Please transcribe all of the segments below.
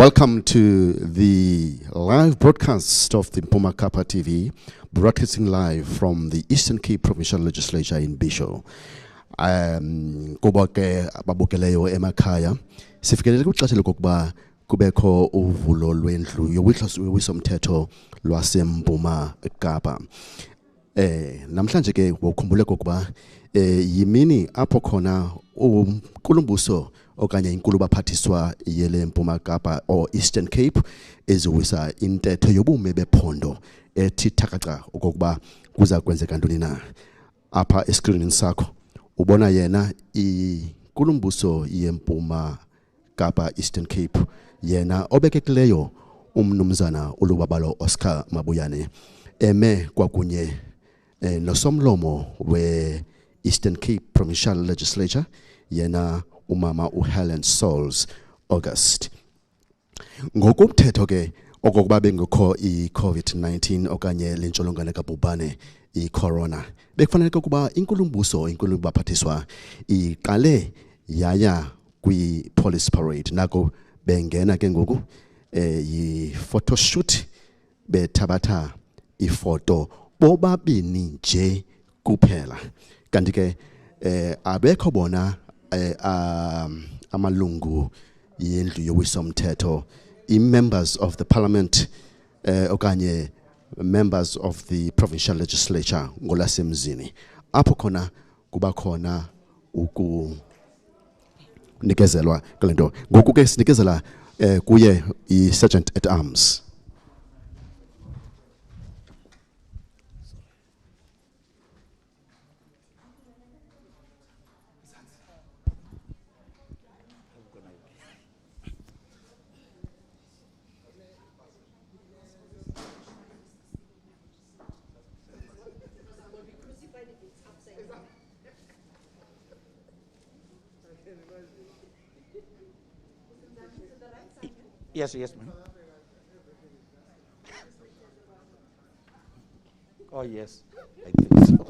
Welcome to the live broadcast of the Mpuma Kappa TV, broadcasting live from the Eastern Cape Provincial Legislature in Bisho. Kuba ke ababukeleyo emakhaya sifikelele kwixesha lokuba kubekho uvulo lwendlu yowiso-mthetho lwaseMpuma Kapa. Namhlanje ke ukhumbule kokuba yimini apho khona uNkulumbuso okanye inkulu baphathiswa yele Mpuma Kapa or Eastern Cape eziwisa intetho yobume bephondo ethi thakaca okokuba kuza kwenzeka ntoni na. Apha escreenini sakho ubona yena iNkulumbuso yeMpuma Kapa Eastern Cape, yena obekekileyo umnumzana ulubabalo Oscar Mabuyane, eme kwakunye nosomlomo we Eastern Cape Provincial Legislature, yena umama uHelen Souls August. Ngokumthetho ke okokuba bengekho i-COVID-19 okanye lentsholongwane kabhubhane i-corona, bekufanele ukuba inkulumbuso inkulu baphathiswa iqale yaya kwi-police parade. Nako bengena ke ngoku yi-photo shoot, bethabatha ifoto bobabini nje kuphela. Kanti ke abekho bona amalungu yendlu yowiso-mthetho, members of the parliament okanye members of the provincial legislature ngolasemzini. Apho khona kuba khona ukunikezelwa kule nto. Ngoku ke sinikezela kuye i-sergeant at arms. Yes, ma'am. Oh, yes, I think so.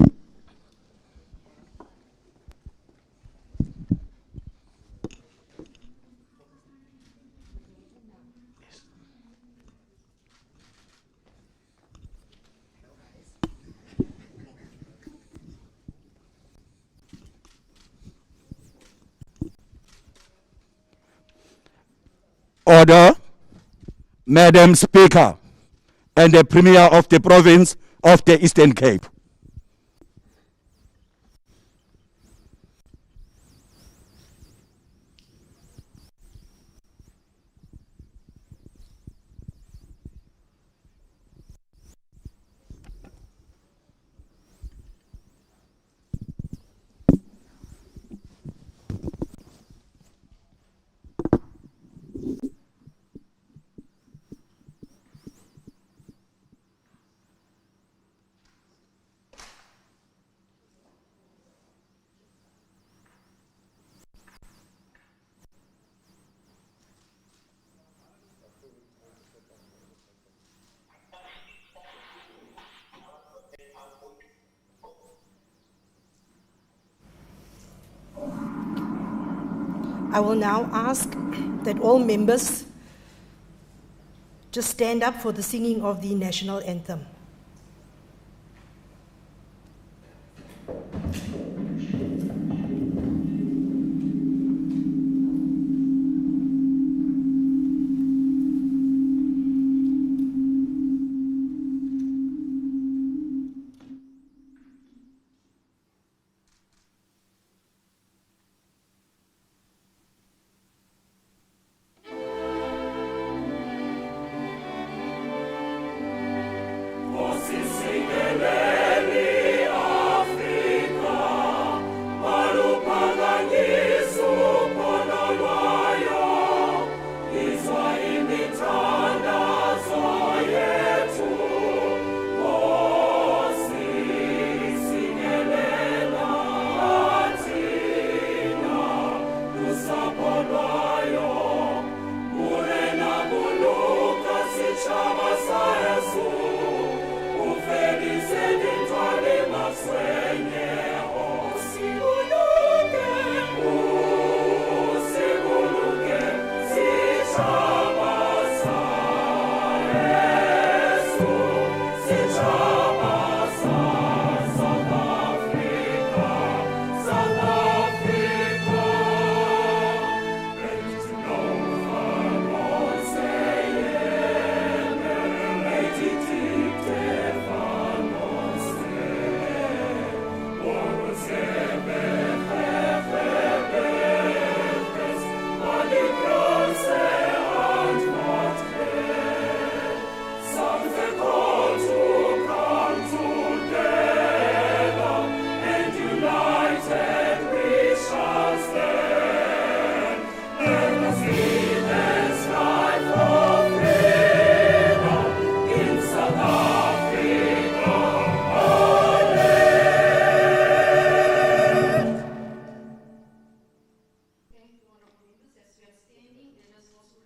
Order, Madam Speaker, and the Premier of the Province of the Eastern Cape. I will now ask that all members just stand up for the singing of the national anthem.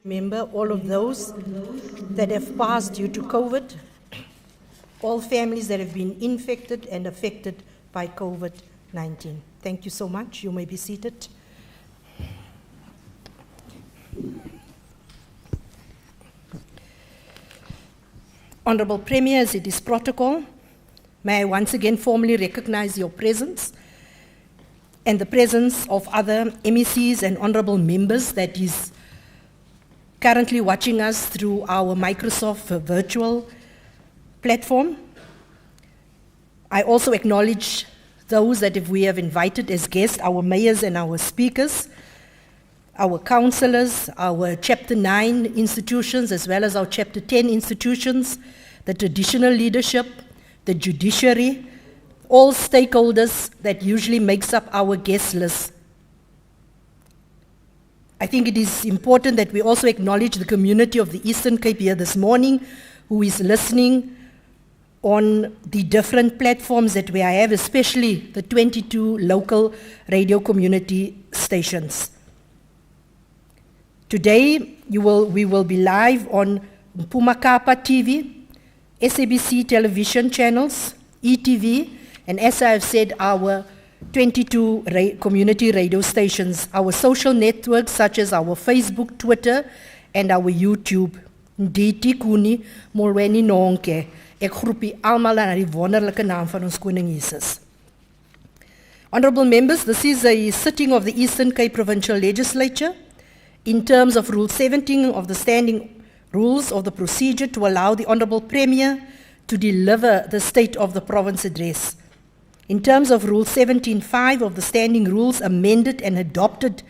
Remember all of those that have passed due to COVID, all families that have been infected and affected by COVID-19. Thank you so much. You may be seated. Honorable Premier, as it is protocol, may I once again formally recognize your presence and the presence of other MECs and honorable members that is currently watching us through our Microsoft virtual platform. I also acknowledge those that we have invited as guests, our mayors and our speakers, our councillors, our Chapter 9 institutions, as well as our Chapter 10 institutions, the traditional leadership, the judiciary, all stakeholders that usually makes up our guest list. I think it is important that we also acknowledge the community of the Eastern Cape here this morning who is listening on the different platforms that we have, especially the 22 local radio community stations. Today, We will be live on Pumakapa TV, SABC television channels, ETV, and as I have said, our 22 community radio stations, our social networks such as our Facebook, Twitter, and our YouTube. Nditi kuni molweni nonke. Ek groepie almal aan die wonderlike naam van ons Koning Jesus. Honorable members, this is a sitting of the Eastern Cape Provincial Legislature in terms of Rule 17 of the Standing Rules of the Procedure to allow the Honorable Premier to deliver the State of the Province Address. In terms of Rule 17.5 of the Standing Rules amended and adopted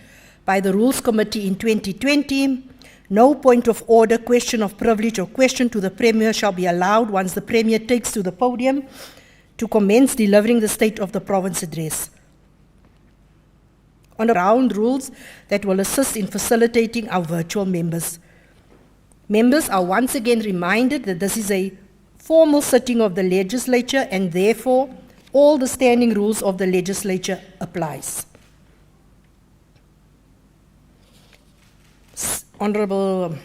by the Rules Committee in 2020, no point of order, question of privilege, or question to the Premier shall be allowed once the Premier takes to the podium to commence delivering the State of the Province Address. On round rules that will assist in facilitating our virtual members. Members are once again reminded that this is a formal sitting of the legislature and therefore all the standing rules of the legislature applies. Honorable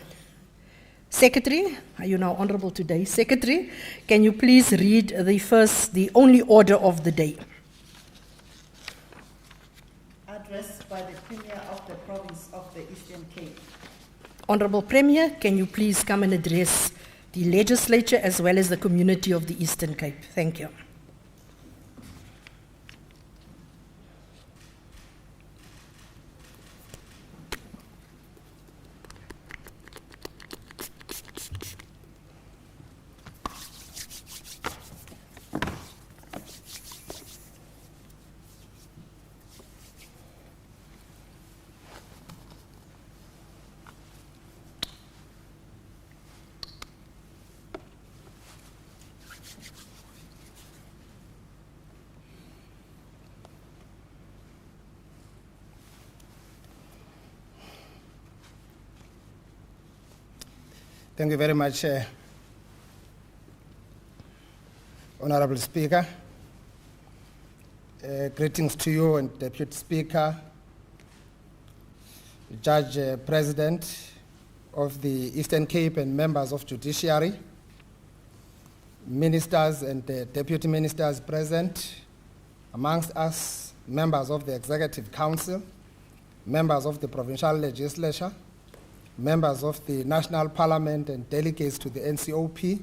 Secretary, are you now honorable today? Secretary, can you please read the only order of the day? Addressed by the Premier of the Province of the Eastern Cape. Honorable Premier, can you please come and address the legislature as well as the community of the Eastern Cape? Thank you. Thank you very much, Honorable Speaker. Greetings to you and Deputy Speaker, Judge President of the Eastern Cape and members of Judiciary, ministers and deputy ministers present, amongst us, members of the Executive Council, members of the Provincial Legislature, members of the National Parliament and delegates to the NCOP,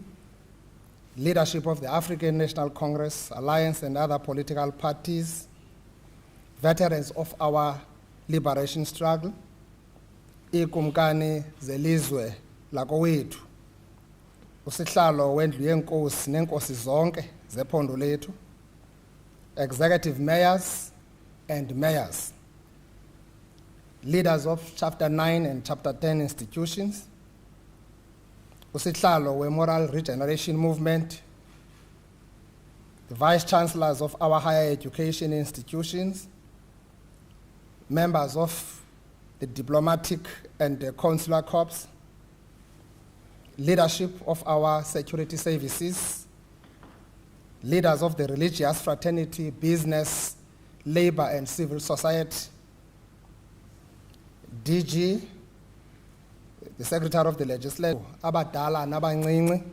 leadership of the African National Congress, Alliance and other political parties, veterans of our liberation struggle, ikumkani zelizwe lakowethu, usihlalo wendlu yenkosi nenkosi zonke zephondo lethu, executive mayors and mayors, leaders of Chapter 9 and Chapter 10 institutions, usihlalo we-Moral Regeneration Movement, the vice chancellors of our higher education institutions, members of the diplomatic and the consular corps, leadership of our security services, leaders of the religious fraternity, business, labor and civil society, DG, the Secretary of the Legislature, abadala nabancinci,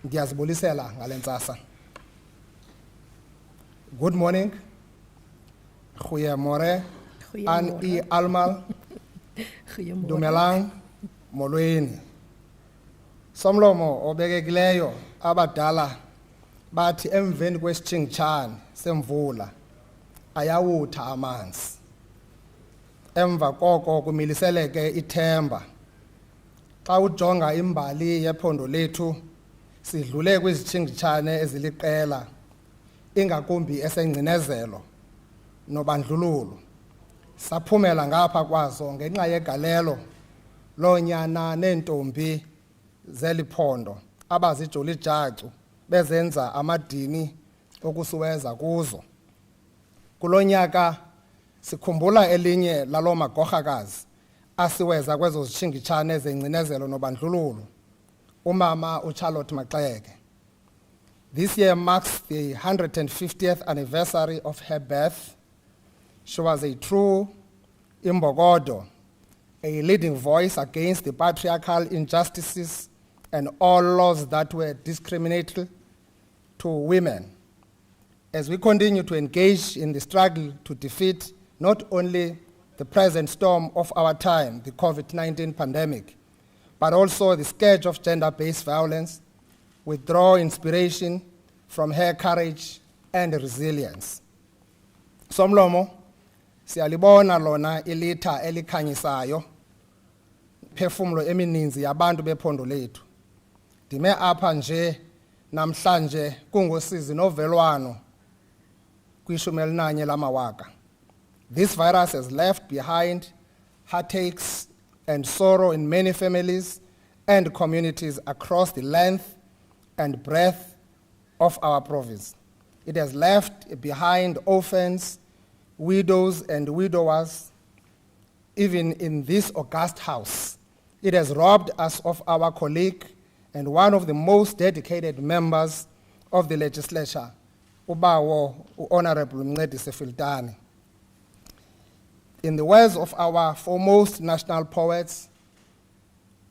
ndiyazibulisela ngale ntsasa. Good morning. Goeiemôre. An I almal. Dumelang molweni. Somlomo obekekileyo abadala bathi emveni kwesitshingitshane semvula ayawutha amanzi. Emva koko kumiliseleke ithemba. Xa ujonga imbali yephondo lethu sidlule kwizitshingitshane eziliqela ingakumbi esengcinezelo nobandlululo. Saphumela ngapha kwazo ngenxa yegalelo lonyana nentombi zeliphondo abazijoli jacu bezenza amadini okusuweza kuzo. Kulonyaka sikhumbula elinye lalo magorhakazi asiweza kwezo zitshingitshane zengcinezelo nobandlululo, umama uCharlotte Maxeke. This year marks the 150th anniversary of her birth. She was a true imbogodo, a leading voice against the patriarchal injustices and all laws that were discriminatory to women. As we continue to engage in the struggle to defeat not only the present storm of our time, the COVID-19 pandemic, but also the scourge of gender-based violence, we draw inspiration from her courage and resilience. Somlomo, siyalibona lona ilitha elikhanyisayo, phefumulo emininzi yabantu bephondo lethu. Dime apha nje namhlanje kungosizi novelwano kwishumi elinanye lamawaka. This virus has left behind heartaches and sorrow in many families and communities across the length and breadth of our province. It has left behind orphans, widows and widowers, even in this august house. It has robbed us of our colleague and one of the most dedicated members of the legislature, Ubawo, Honorable Mncedisi Filtani. In the words of our foremost national poets,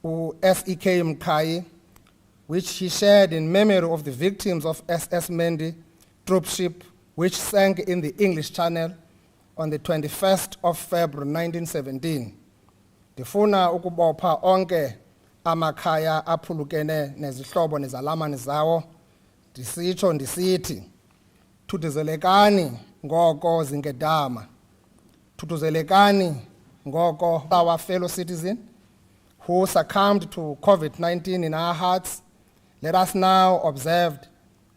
S.E.K. Mkai, which he shared in memory of the victims of SS Mendi troopship, which sank in the English Channel on the 21st of February 1917. Ndifuna ukubopha onke amakhaya aphulukene nezihlobo nezalamane zawo, ndisitsho ndisithi, thuthuzelekani ngoko zingedama, thuthuzelekani ngoko our fellow citizen who succumbed to COVID-19 in our hearts. Let us now observe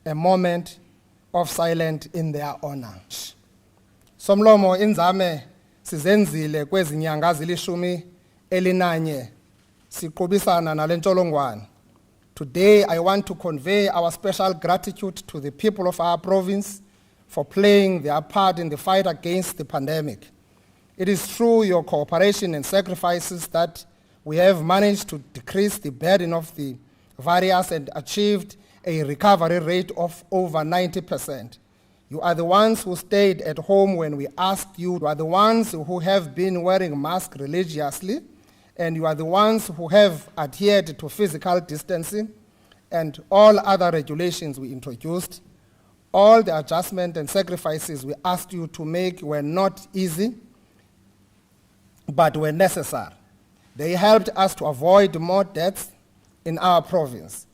a moment of silence in their honor. Somlomo inzame sizenzile kwezi nyanga zilishumi elinanye siqhubisana nale ntsholongwane. Today I want to convey our special gratitude to the people of our province for playing their part in the fight against the pandemic. It is through your cooperation and sacrifices that we have managed to decrease the burden of the virus and achieved a recovery rate of over 90%. You are the ones who stayed at home when we asked you. You are the ones who have been wearing masks religiously, and you are the ones who have adhered to physical distancing and all other regulations we introduced. All the adjustments and sacrifices we asked you to make were not easy, but were necessary. They helped us to avoid more deaths in our province.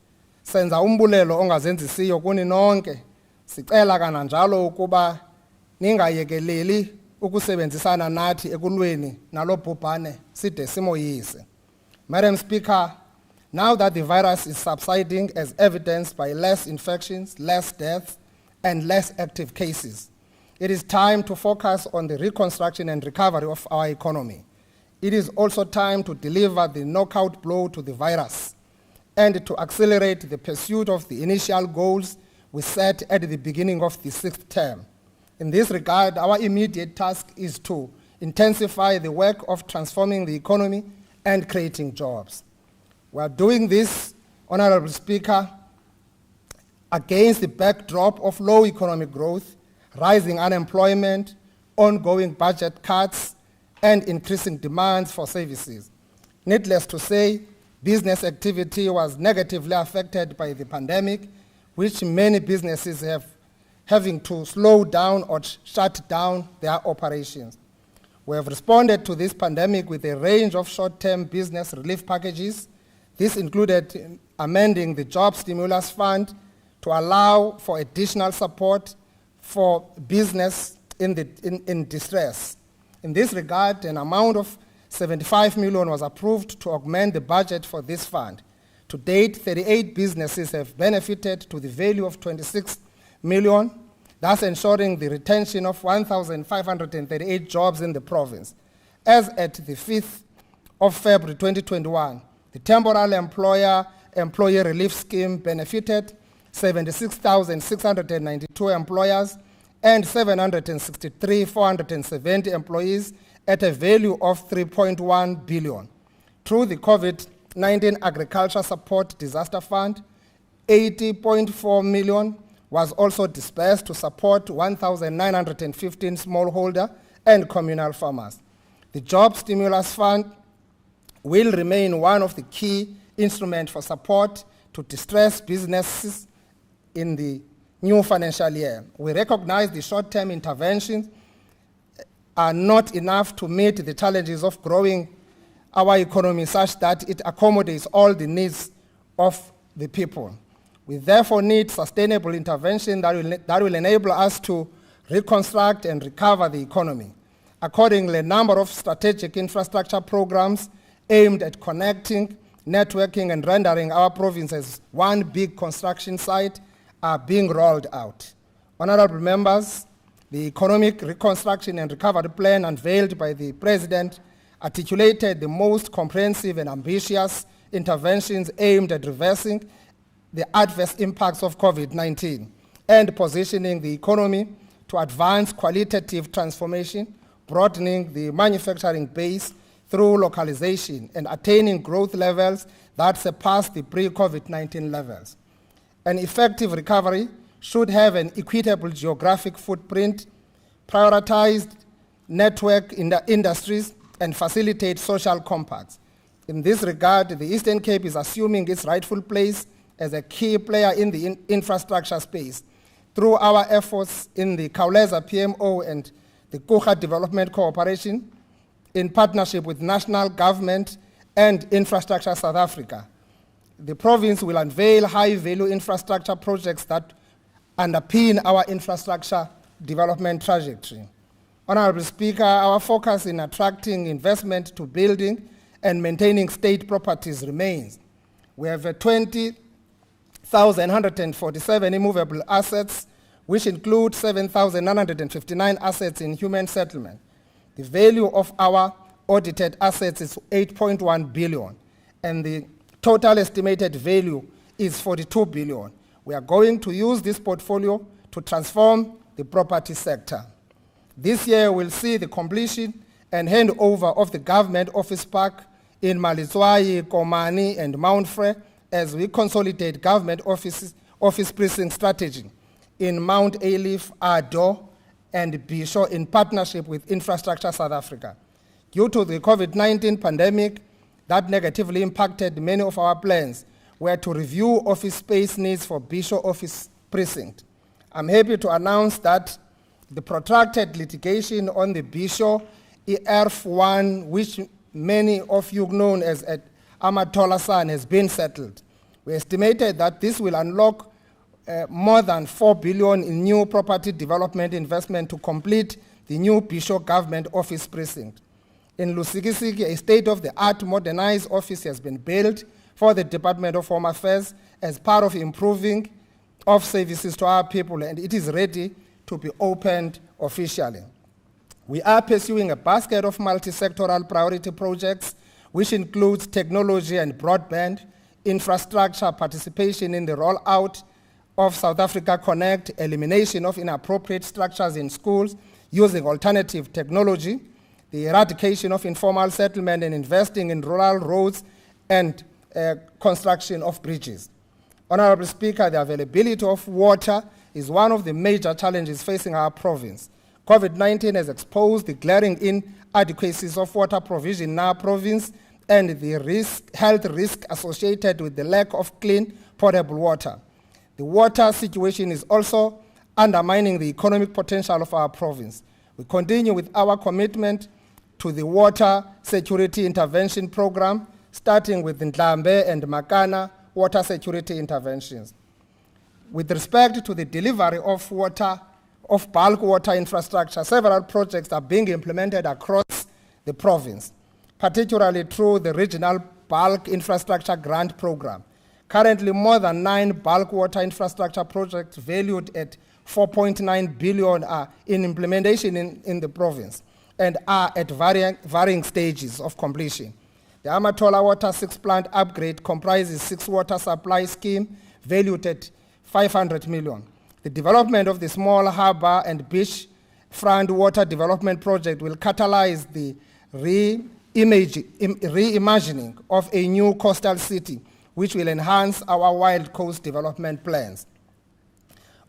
Senza umbulelo ongazenzisiyo kuni nonke, sicela kananjalo ukuba ningayekeleli ukusebenzisana nathi ekulweni nalo bhubhane side simoyise. Madam Speaker, now that the virus is subsiding as evidenced by less infections, less deaths, and less active cases, it is time to focus on the reconstruction and recovery of our economy. It is also time to deliver the knockout blow to the virus and to accelerate the pursuit of the initial goals we set at the beginning of the 6th term. In this regard, our immediate task is to intensify the work of transforming the economy and creating jobs. We are doing this, Honorable Speaker, against the backdrop of low economic growth, rising unemployment, ongoing budget cuts, and increasing demands for services. Needless to say, business activity was negatively affected by the pandemic, which many businesses have having to slow down or shut down their operations. We have responded to this pandemic with a range of short-term business relief packages. This included amending the Job Stimulus Fund to allow for additional support for business in distress. In this regard, an amount of 75 million was approved to augment the budget for this fund. To date, 38 businesses have benefited to the value of 26 million, thus ensuring the retention of 1,538 jobs in the province. As at the 5th of February 2021, the temporal employee relief scheme benefited 76,692 employers and 763,470 employees at a value of 3.1 billion. Through the COVID-19 Agriculture Support Disaster Fund, 80.4 million was also dispersed to support 1,915 smallholder and communal farmers. The Job Stimulus Fund will remain one of the key instruments for support to distressed businesses in the new financial year. We recognize the short-term interventions are not enough to meet the challenges of growing our economy such that it accommodates all the needs of the people. We therefore need sustainable intervention that will enable us to reconstruct and recover the economy. Accordingly, a number of strategic infrastructure programs aimed at connecting, networking, and rendering our province as one big construction site are being rolled out. Honorable members, the Economic Reconstruction and Recovery Plan unveiled by the President articulated the most comprehensive and ambitious interventions aimed at reversing the adverse impacts of COVID-19 and positioning the economy to advance qualitative transformation, broadening the manufacturing base through localization and attaining growth levels that surpass the pre-COVID-19 levels. An effective recovery should have an equitable geographic footprint, prioritized network industries, and facilitate social compacts. In this regard, the Eastern Cape is assuming its rightful place as a key player in the infrastructure space through our efforts in the Kauleza PMO and the Kucha Development Cooperation in partnership with national government and Infrastructure South Africa. The province will unveil high-value infrastructure projects that underpin our infrastructure development trajectory. Honorable Speaker, our focus in attracting investment to building and maintaining state properties remains. We have 20,147 immovable assets, which include 7,959 assets in human settlement. The value of our audited assets is 8.1 billion, and the total estimated value is 42 billion. We are going to use this portfolio to transform the property sector. This year will see the completion and handover of the government office park in Malitswai, Komani, and Mount Frere as we consolidate government office precinct strategy in Mount Alief, Ado, and Bisho in partnership with Infrastructure South Africa. Due to the COVID-19 pandemic that negatively impacted many of our plans, we had to review office space needs for Bisho office precinct. I'm happy to announce that the protracted litigation on the Bisho ERF1, which many of you know as Amatolasan, has been settled. We estimated that this will unlock more than 4 billion in new property development investment to complete the new Bisho government office precinct. In Lusikisiki, a state-of-the-art modernized office has been built for the Department of Home Affairs as part of improving of services to our people, and it is ready to be opened officially. We are pursuing a basket of multi-sectoral priority projects, which includes technology and broadband, infrastructure, participation in the rollout of South Africa Connect, elimination of inappropriate structures in schools using alternative technology, the eradication of informal settlement, and investing in rural roads and construction of bridges. Honorable Speaker, the availability of water is one of the major challenges facing our province. COVID-19 has exposed the glaring inadequacies of water provision in our province and the health risk associated with the lack of clean, potable water. The water situation is also undermining the economic potential of our province. We continue with our commitment to the water security intervention program, starting with Ndlambe and Makana water security interventions. With respect to the delivery of bulk water infrastructure, several projects are being implemented across the province, particularly through the Regional Bulk Infrastructure Grant Program. Currently, more than 9 bulk water infrastructure projects valued at 4.9 billion are in implementation in the province and are at varying stages of completion. The Amatola Water 6 plant upgrade comprises 6 water supply scheme valued at 500 million. The development of the small harbor and beach front water development project will catalyze the reimagining of a new coastal city, which will enhance our wild coast development plans.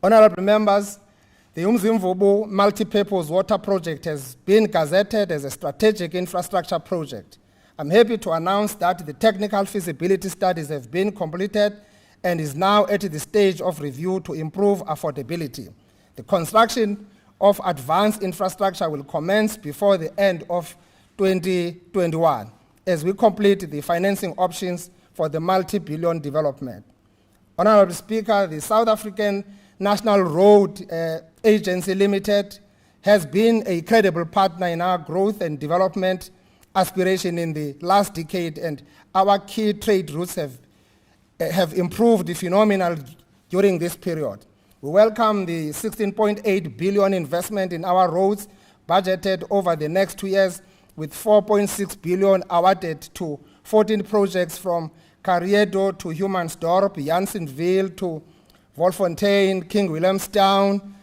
Honorable members, the Umzimvubu multi-purpose water project has been gazetted as a strategic infrastructure project. I'm happy to announce that the technical feasibility studies have been completed and is now at the stage of review to improve affordability. The construction of advanced infrastructure will commence before the end of 2021 as we complete the financing options for the multi-billion development. Honorable Speaker, the South African National Road Agency Limited has been a credible partner in our growth and development aspiration in the last decade, and our key trade routes have improved phenomenally during this period. We welcome the 16.8 billion investment in our roads budgeted over the next 2 years, with 4.6 billion awarded to 14 projects from Karedo to Humansdorp, Janssenville to Wolfontein, King Williamstown,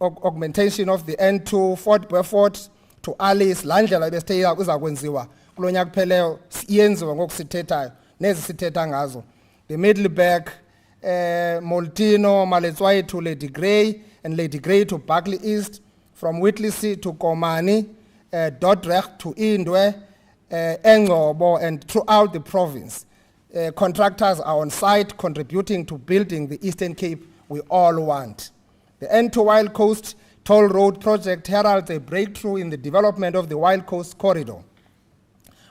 augmentation of the N2, Fort Beaufort to Alice, landlela besithe kuzakwenziwa kulonyaka kupheleyo iyenziwa ngokusithethayo nezi sithetha ngazo. The Middelburg, Molteno, Maletswai to Lady Grey, and Lady Grey to Berkeley East, from Whittlesea to Komani, Dordrecht to Indwe, Engcobo, and throughout the province. Contractors are on site contributing to building the Eastern Cape we all want. The N2 Wild Coast Toll Road project heralds a breakthrough in the development of the Wild Coast Corridor.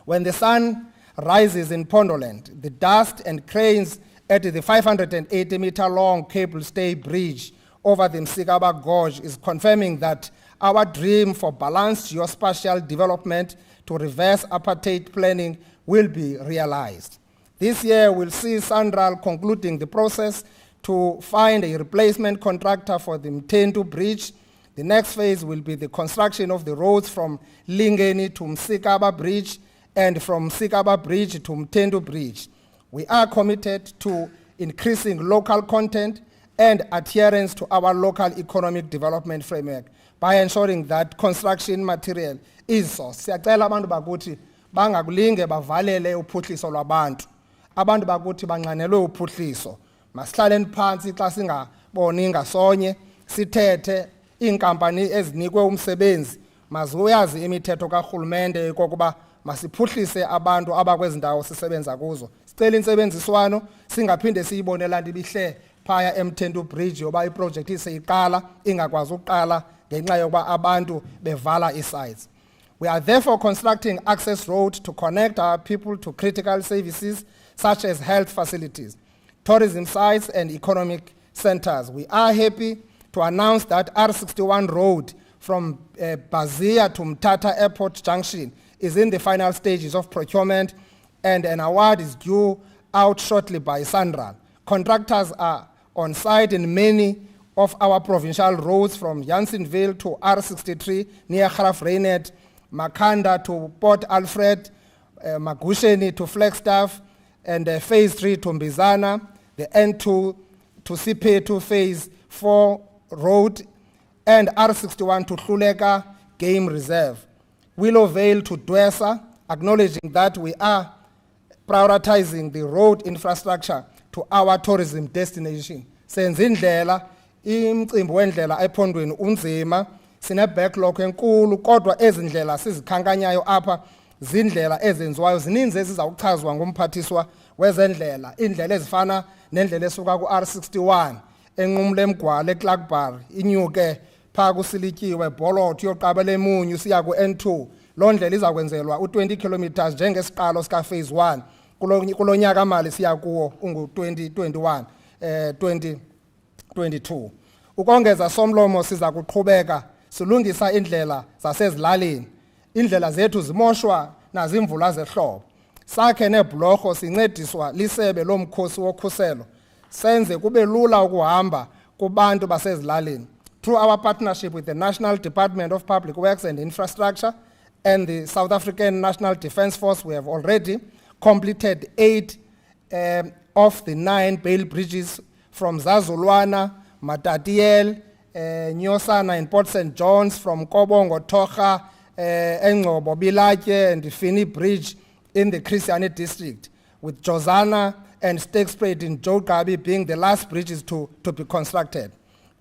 When the sun rises in Pondoland, the dust and cranes at the 580-meter-long cable stay bridge over the Msikaba Gorge is confirming that our dream for balanced geospatial development to reverse apartheid planning will be realized. This year will see Sandral concluding the process to find a replacement contractor for the Mthendu Bridge. The next phase will be the construction of the roads from Lingeni to Msikaba Bridge and from Msikaba Bridge to Mthendu Bridge. We are committed to increasing local content and adherence to our local economic development framework by ensuring that construction material is sourced. Siyacela abantu bakuthi bangakulinge bavalele uphuhliso lwabantu. Abantu bakuthi banqanelwe uphuhliso. Masihlaleni phansi xa singaboni ngasonye sithethe inkampani ezinikwe umsebenzi mazuyazi imithetho kaRhulumente okokuba masiphuhlise abantu abakwezindawo sisebenza kuzo. Sicela insebenziswano singaphinde siyibone lanto ibihle phaya eMthendu Bridge yoba iproject iseyiqala ingakwazi ukuqala ngenxa yokuba abantu bevala isites. We are therefore constructing access road to connect our people to critical services such as health facilities, tourism sites, and economic centers. We are happy to announce that R61 road from Bazia to Mthatha Airport Junction is in the final stages of procurement, and an award is due out shortly by Sandral. Contractors are on site in many of our provincial roads from Janssenville to R63 near Graaf-Reinet, Makanda to Port Alfred, Magusheni to Flagstaff, and Phase 3 to Mbizana, the N2 to CP2 Phase 4 road, and R61 to Hluleka Game Reserve. Willowvale to Dwesa, acknowledging that we are prioritizing the road infrastructure to our tourism destination. Senza indlela, imicimbi wendlela ephondweni unzima, sine backlog enkulu kodwa ezindlela sizikhankanyayo apha zindlela ezenziwayo zininzi ezizawuchazwa ngumphathiswa wezendlela, indlela ezifana nendlela esuka ku R61 enqumle eMgwala eClarkbar inyuke pha kuSilityiwe Bolotho yoqabela eMunyu siya ku N2. Lo ndlela izakwenzelwa u20 kilometers njengesiqalo sika phase 1 kulonyaka mali siya kuwo ungu 2021 2022. Ukongeza somlomo siza kuqhubeka silungisa indlela zasezilalini. Indlela zethu zimoshwa nazimvula zehlobo. Sakhe nebhlorho sincediswa lisebe lomkhosi wokhuselo. Senze kube lula ukuhamba kubantu basezilalini. Through our partnership with the National Department of Public Works and Infrastructure and the South African National Defence Force, we have already completed 8 of the 9 bail bridges from Zazulwana, Matatiel, Nyosana and Port St. John's, from Kobongo, Tocha, Engcobo, Bilatye, and the Fini Bridge in the Christiani district, with Jozana and Stakespruit in Jogabi being the last bridges to be constructed.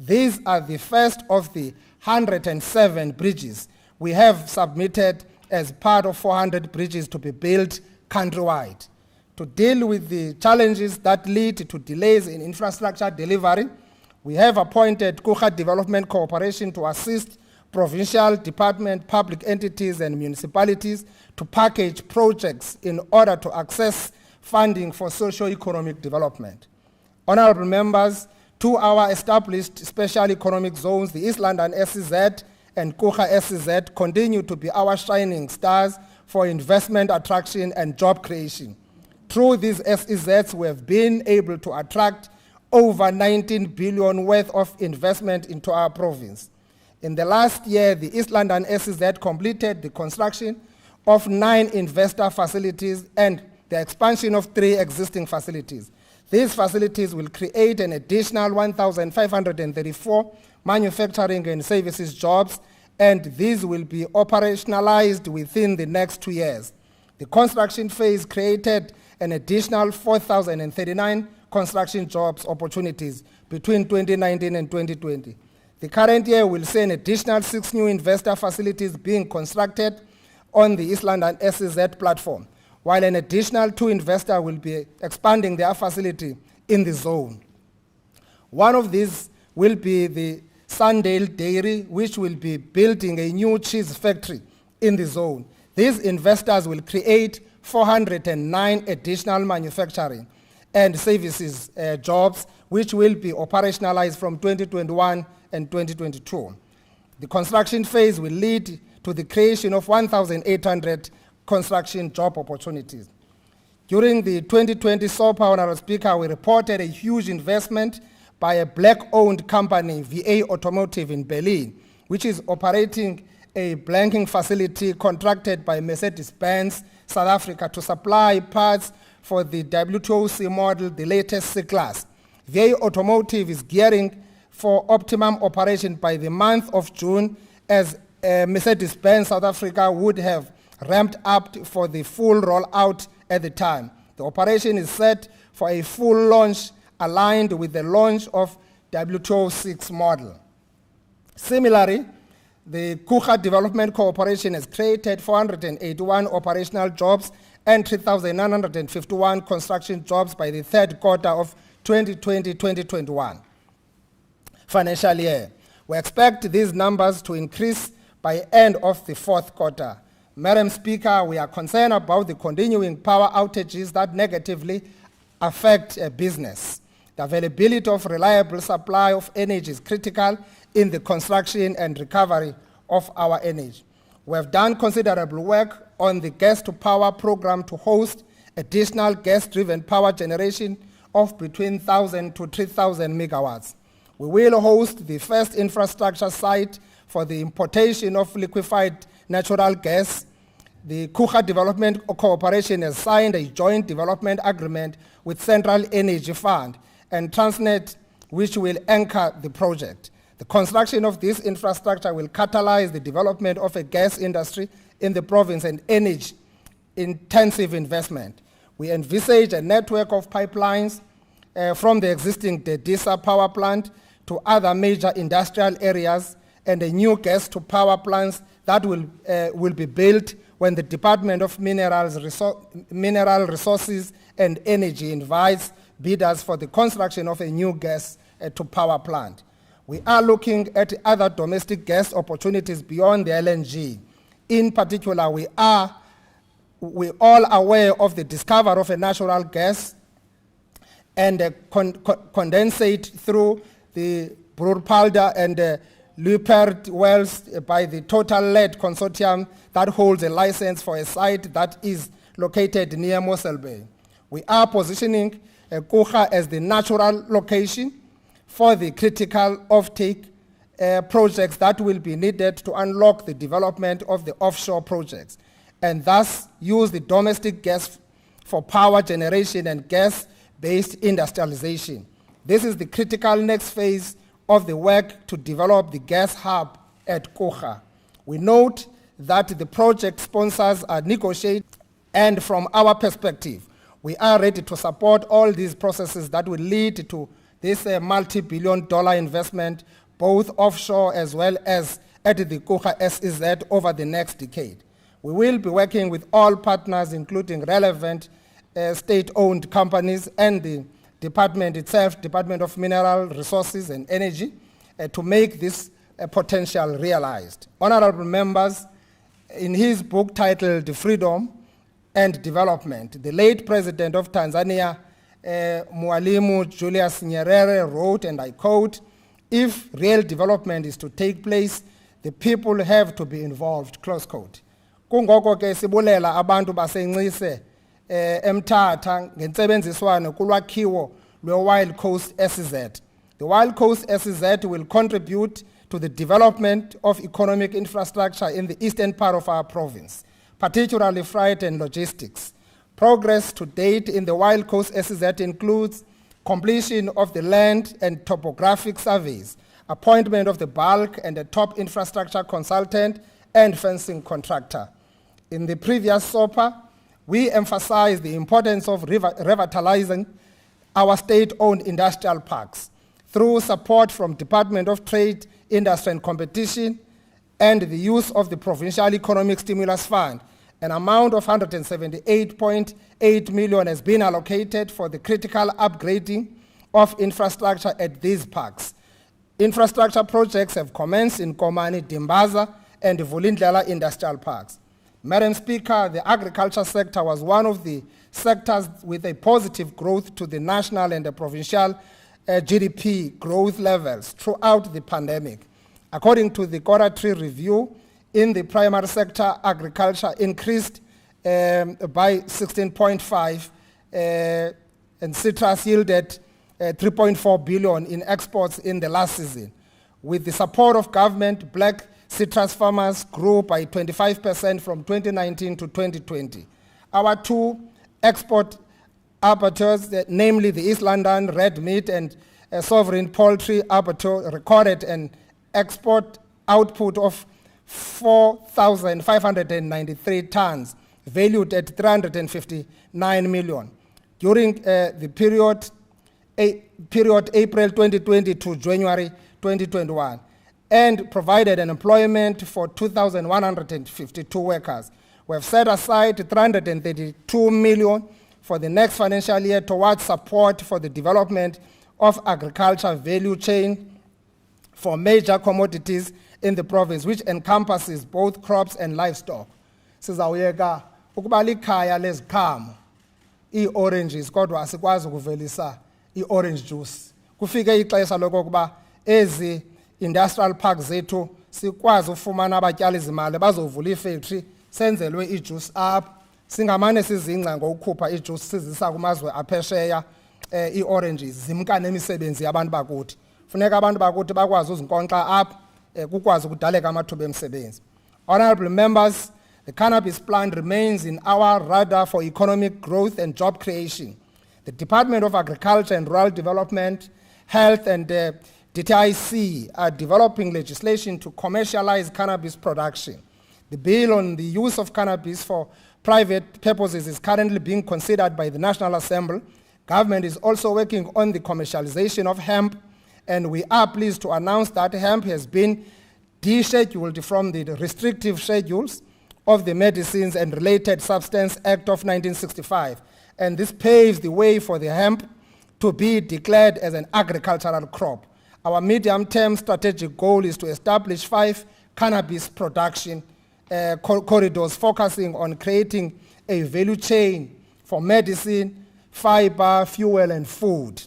These are the first of the 107 bridges we have submitted as part of 400 bridges to be built countrywide. To deal with the challenges that lead to delays in infrastructure delivery, we have appointed Kucha Development Corporation to assist provincial, department, public entities and municipalities to package projects in order to access funding for socio-economic development. Honorable members, 2 our established special economic zones, the East London SEZ and Kucha SEZ, continue to be our shining stars for investment attraction and job creation. Through these SEZs, we have been able to attract over 19 billion worth of investment into our province. In the last year, the East London SEZ completed the construction of 9 investor facilities and the expansion of 3 existing facilities. These facilities will create an additional 1,534 manufacturing and services jobs, and these will be operationalized within the next 2 years. The construction phase created an additional 4,039 construction jobs opportunities between 2019 and 2020. The current year will see an additional 6 new investor facilities being constructed on the East London SEZ platform, while an additional 2 investors will be expanding their facility in the zone. One of these will be the Sundale Dairy, which will be building a new cheese factory in the zone. These investors will create 409 additional manufacturing and services jobs, which will be operationalized from 2021 and 2022. The construction phase will lead to the creation of 1,800 construction job opportunities. During the 2020 SOPA, Honorable Speaker, we reported a huge investment by a black-owned company, VA Automotive in Berlin, which is operating a blanking facility contracted by Mercedes-Benz South Africa to supply parts for the W2OC model, the latest C-Class. VA Automotive is gearing for optimum operation by the month of June, as Mercedes-Benz South Africa would have ramped up for the full rollout at the time. The operation is set for a full launch aligned with the launch of W206 model. Similarly, the Kucha Development Corporation has created 481 operational jobs and 3,951 construction jobs by the 3rd quarter of 2020-2021 financial year. We expect these numbers to increase by end of the 4th quarter. Madam Speaker, we are concerned about the continuing power outages that negatively affect business. The availability of reliable supply of energy is critical in the construction and recovery of our energy. We have done considerable work on the gas-to-power program to host additional gas-driven power generation of between 1,000 to 3,000 megawatts. We will host the first infrastructure site for the importation of liquefied natural gas. The Kucha Development Corporation has signed a joint development agreement with Central Energy Fund and Transnet, which will anchor the project. The construction of this infrastructure will catalyze the development of a gas industry in the province and energy-intensive investment. We envisage a network of pipelines from the existing Dedisa power plant to other major industrial areas, and a new gas-to-power plants that will be built when the Department of Mineral Resources and Energy invites bidders for the construction of a new gas-to-power plant. We are looking at other domestic gas opportunities beyond the LNG. In particular, we all aware of the discovery of a natural gas and condensate through the Broerpalda and Luiperd wells by the Total Lead Consortium that holds a license for a site that is located near Mossel Bay. We are positioning Kucha as the natural location for the critical offtake projects that will be needed to unlock the development of the offshore projects, and thus use the domestic gas for power generation and gas-based industrialization. This is the critical next phase of the work to develop the gas hub at Kucha. We note that the project sponsors are negotiating, and from our perspective, we are ready to support all these processes that will lead to this multi-billion-dollar investment, both offshore as well as at the Kucha SEZ over the next decade. We will be working with all partners, including relevant state-owned companies and the department itself, Department of Mineral Resources and Energy, to make this potential realized. Honorable members, in his book titled Freedom and Development, the late President of Tanzania, Mwalimu Julius Nyerere, wrote, and I quote, "If real development is to take place, the people have to be involved," close quote. Kungoko ke sibulela abantu baseNcise eMthatha ngentsebenziswano kulwakhiwo lwe-Wild Coast SEZ. The Wild Coast SEZ will contribute to the development of economic infrastructure in the eastern part of our province, particularly freight and logistics. Progress to date in the Wild Coast SEZ includes completion of the land and topographic surveys, appointment of the bulk and the top infrastructure consultant and fencing contractor. In the previous SOPA, we emphasized the importance of revitalizing our state-owned industrial parks through support from Department of Trade, Industry and Competition, and the use of the Provincial Economic Stimulus Fund. An amount of 178.8 million has been allocated for the critical upgrading of infrastructure at these parks. Infrastructure projects have commenced in Komani, Dimbaza, and the Vulindlela industrial parks. Madam Speaker, the agriculture sector was one of the sectors with a positive growth to the national and the provincial GDP growth levels throughout the pandemic. According to the quarterly review, in the primary sector, agriculture increased by 16.5 and citrus yielded 3.4 billion in exports in the last season. With the support of government, black citrus farmers grew by 25% from 2019 to 2020. Our two export abattoirs, namely the East London Red Meat and Sovereign Poultry Abattoir, recorded an export output of 4,593 tons, valued at 359 million. During the period April 2020 to January 2021, and provided an employment for 2,152 workers. We have set aside 332 million for the next financial year towards support for the development of agriculture value chain for major commodities in the province, which encompasses both crops and livestock. Sizawuyeka ukuba likhaya leziqhamo ii-oranges kodwa asikwazi ukuvelisa i-orange juice. Kufike ixesha lokokuba ezi industrial parks zethu sikwazi ufumana abatyali zimali bazovula ifactory senzelwe ijuice up, singamane sizingca ngokukhupha ijuice sizisa kumazwe aphesheya ii-oranges zimka nemisebenzi yabantu bakuthi. Funeka abantu bakuthi bakwazi uzinkonxa up kukwazi ukudaleka amathuba emisebenzi. Honorable members, the cannabis plant remains in our radar for economic growth and job creation. The Department of Agriculture and Rural Development, Health and DTIC are developing legislation to commercialize cannabis production. The bill on the use of cannabis for private purposes is currently being considered by the National Assembly. Government is also working on the commercialization of hemp, and we are pleased to announce that hemp has been descheduled from the restrictive schedules of the Medicines and Related Substance Act of 1965, and this paves the way for the hemp to be declared as an agricultural crop. Our medium-term strategic goal is to establish 5 cannabis production corridors focusing on creating a value chain for medicine, fiber, fuel, and food.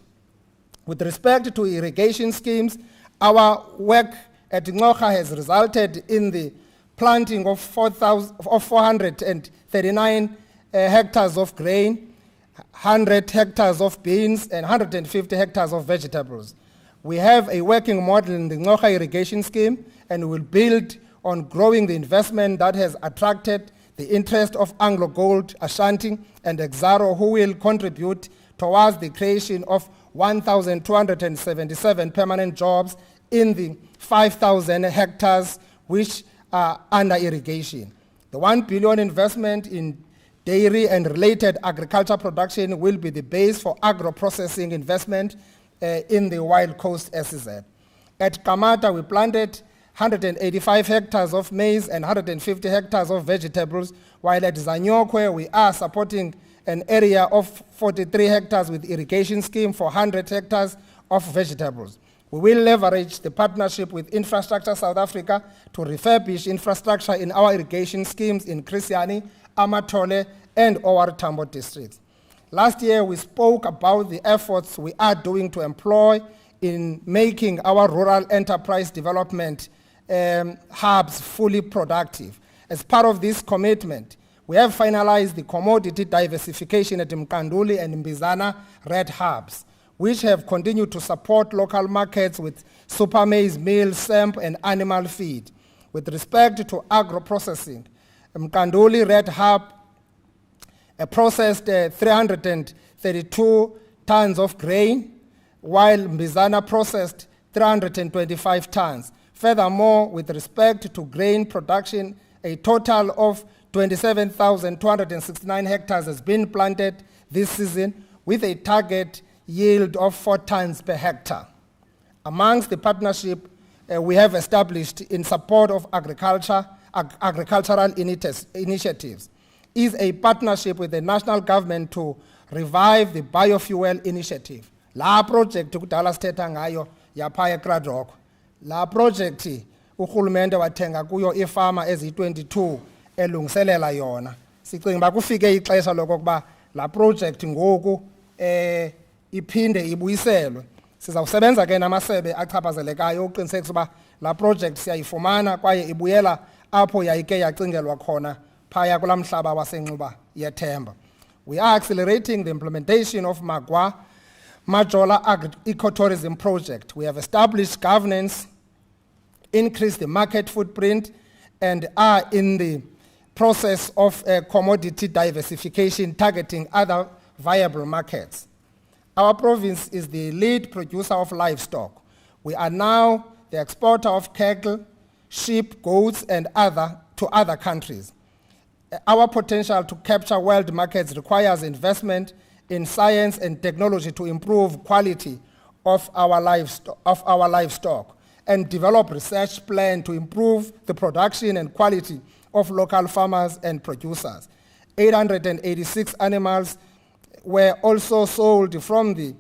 With respect to irrigation schemes, our work at Ngocha has resulted in the planting of 439 hectares of grain, 100 hectares of beans, and 150 hectares of vegetables. We have a working model in the Ngocha irrigation scheme, and will build on growing the investment that has attracted the interest of Anglo Gold, Ashanti, and Exaro, who will contribute towards the creation of 1,277 permanent jobs in the 5,000 hectares which are under irrigation. The 1 billion investment in dairy and related agriculture production will be the base for agro-processing investment in the Wild Coast SEZ. At Kamata, we planted 185 hectares of maize and 150 hectares of vegetables, while at Zanyokwe we are supporting an area of 43 hectares with irrigation scheme for 100 hectares of vegetables. We will leverage the partnership with Infrastructure South Africa to refurbish infrastructure in our irrigation schemes in Krisiani, Amatole, and OR Tambo districts. Last year, we spoke about the efforts we are doing to employ in making our rural enterprise development hubs fully productive. As part of this commitment, we have finalized the commodity diversification at Mkanduli and Mbizana red hubs, which have continued to support local markets with super maize meal, samp, and animal feed. With respect to agro-processing, Mkanduli red hub processed 332 tons of grain, while Mbizana processed 325 tons. Furthermore, with respect to grain production, a total of 27,269 hectares has been planted this season with a target yield of 4 tons per hectare. Amongst the partnership we have established in support of agricultural initiatives is a partnership with the national government to revive the biofuel initiative. La project kudala sithetha ngayo yaphaya eKradrock. La project urhulumente wathenga kuyo ifama ezi22 elungiselela yona. Sicinga ba kufike ixesha lokuba la project ngoku iphinde ibuyiselwe. Sizawusebenza ke namasebe achaphazelekayo uqinisekisa uba la project siyayifumana kwaye ibuyela apho yayike yacingelwa khona phaya kulamhlaba wasenxuba yethemba. We are accelerating the implementation of Majola Ecotourism Project. We have established governance, increased the market footprint, and are in the process of commodity diversification targeting other viable markets. Our province is the lead producer of livestock. We are now the exporter of cattle, sheep, goats, and to other countries. Our potential to capture world markets requires investment in science and technology to improve quality of our livestock and develop research plan to improve the production and quality of local farmers and producers. 886 animals were also sold from the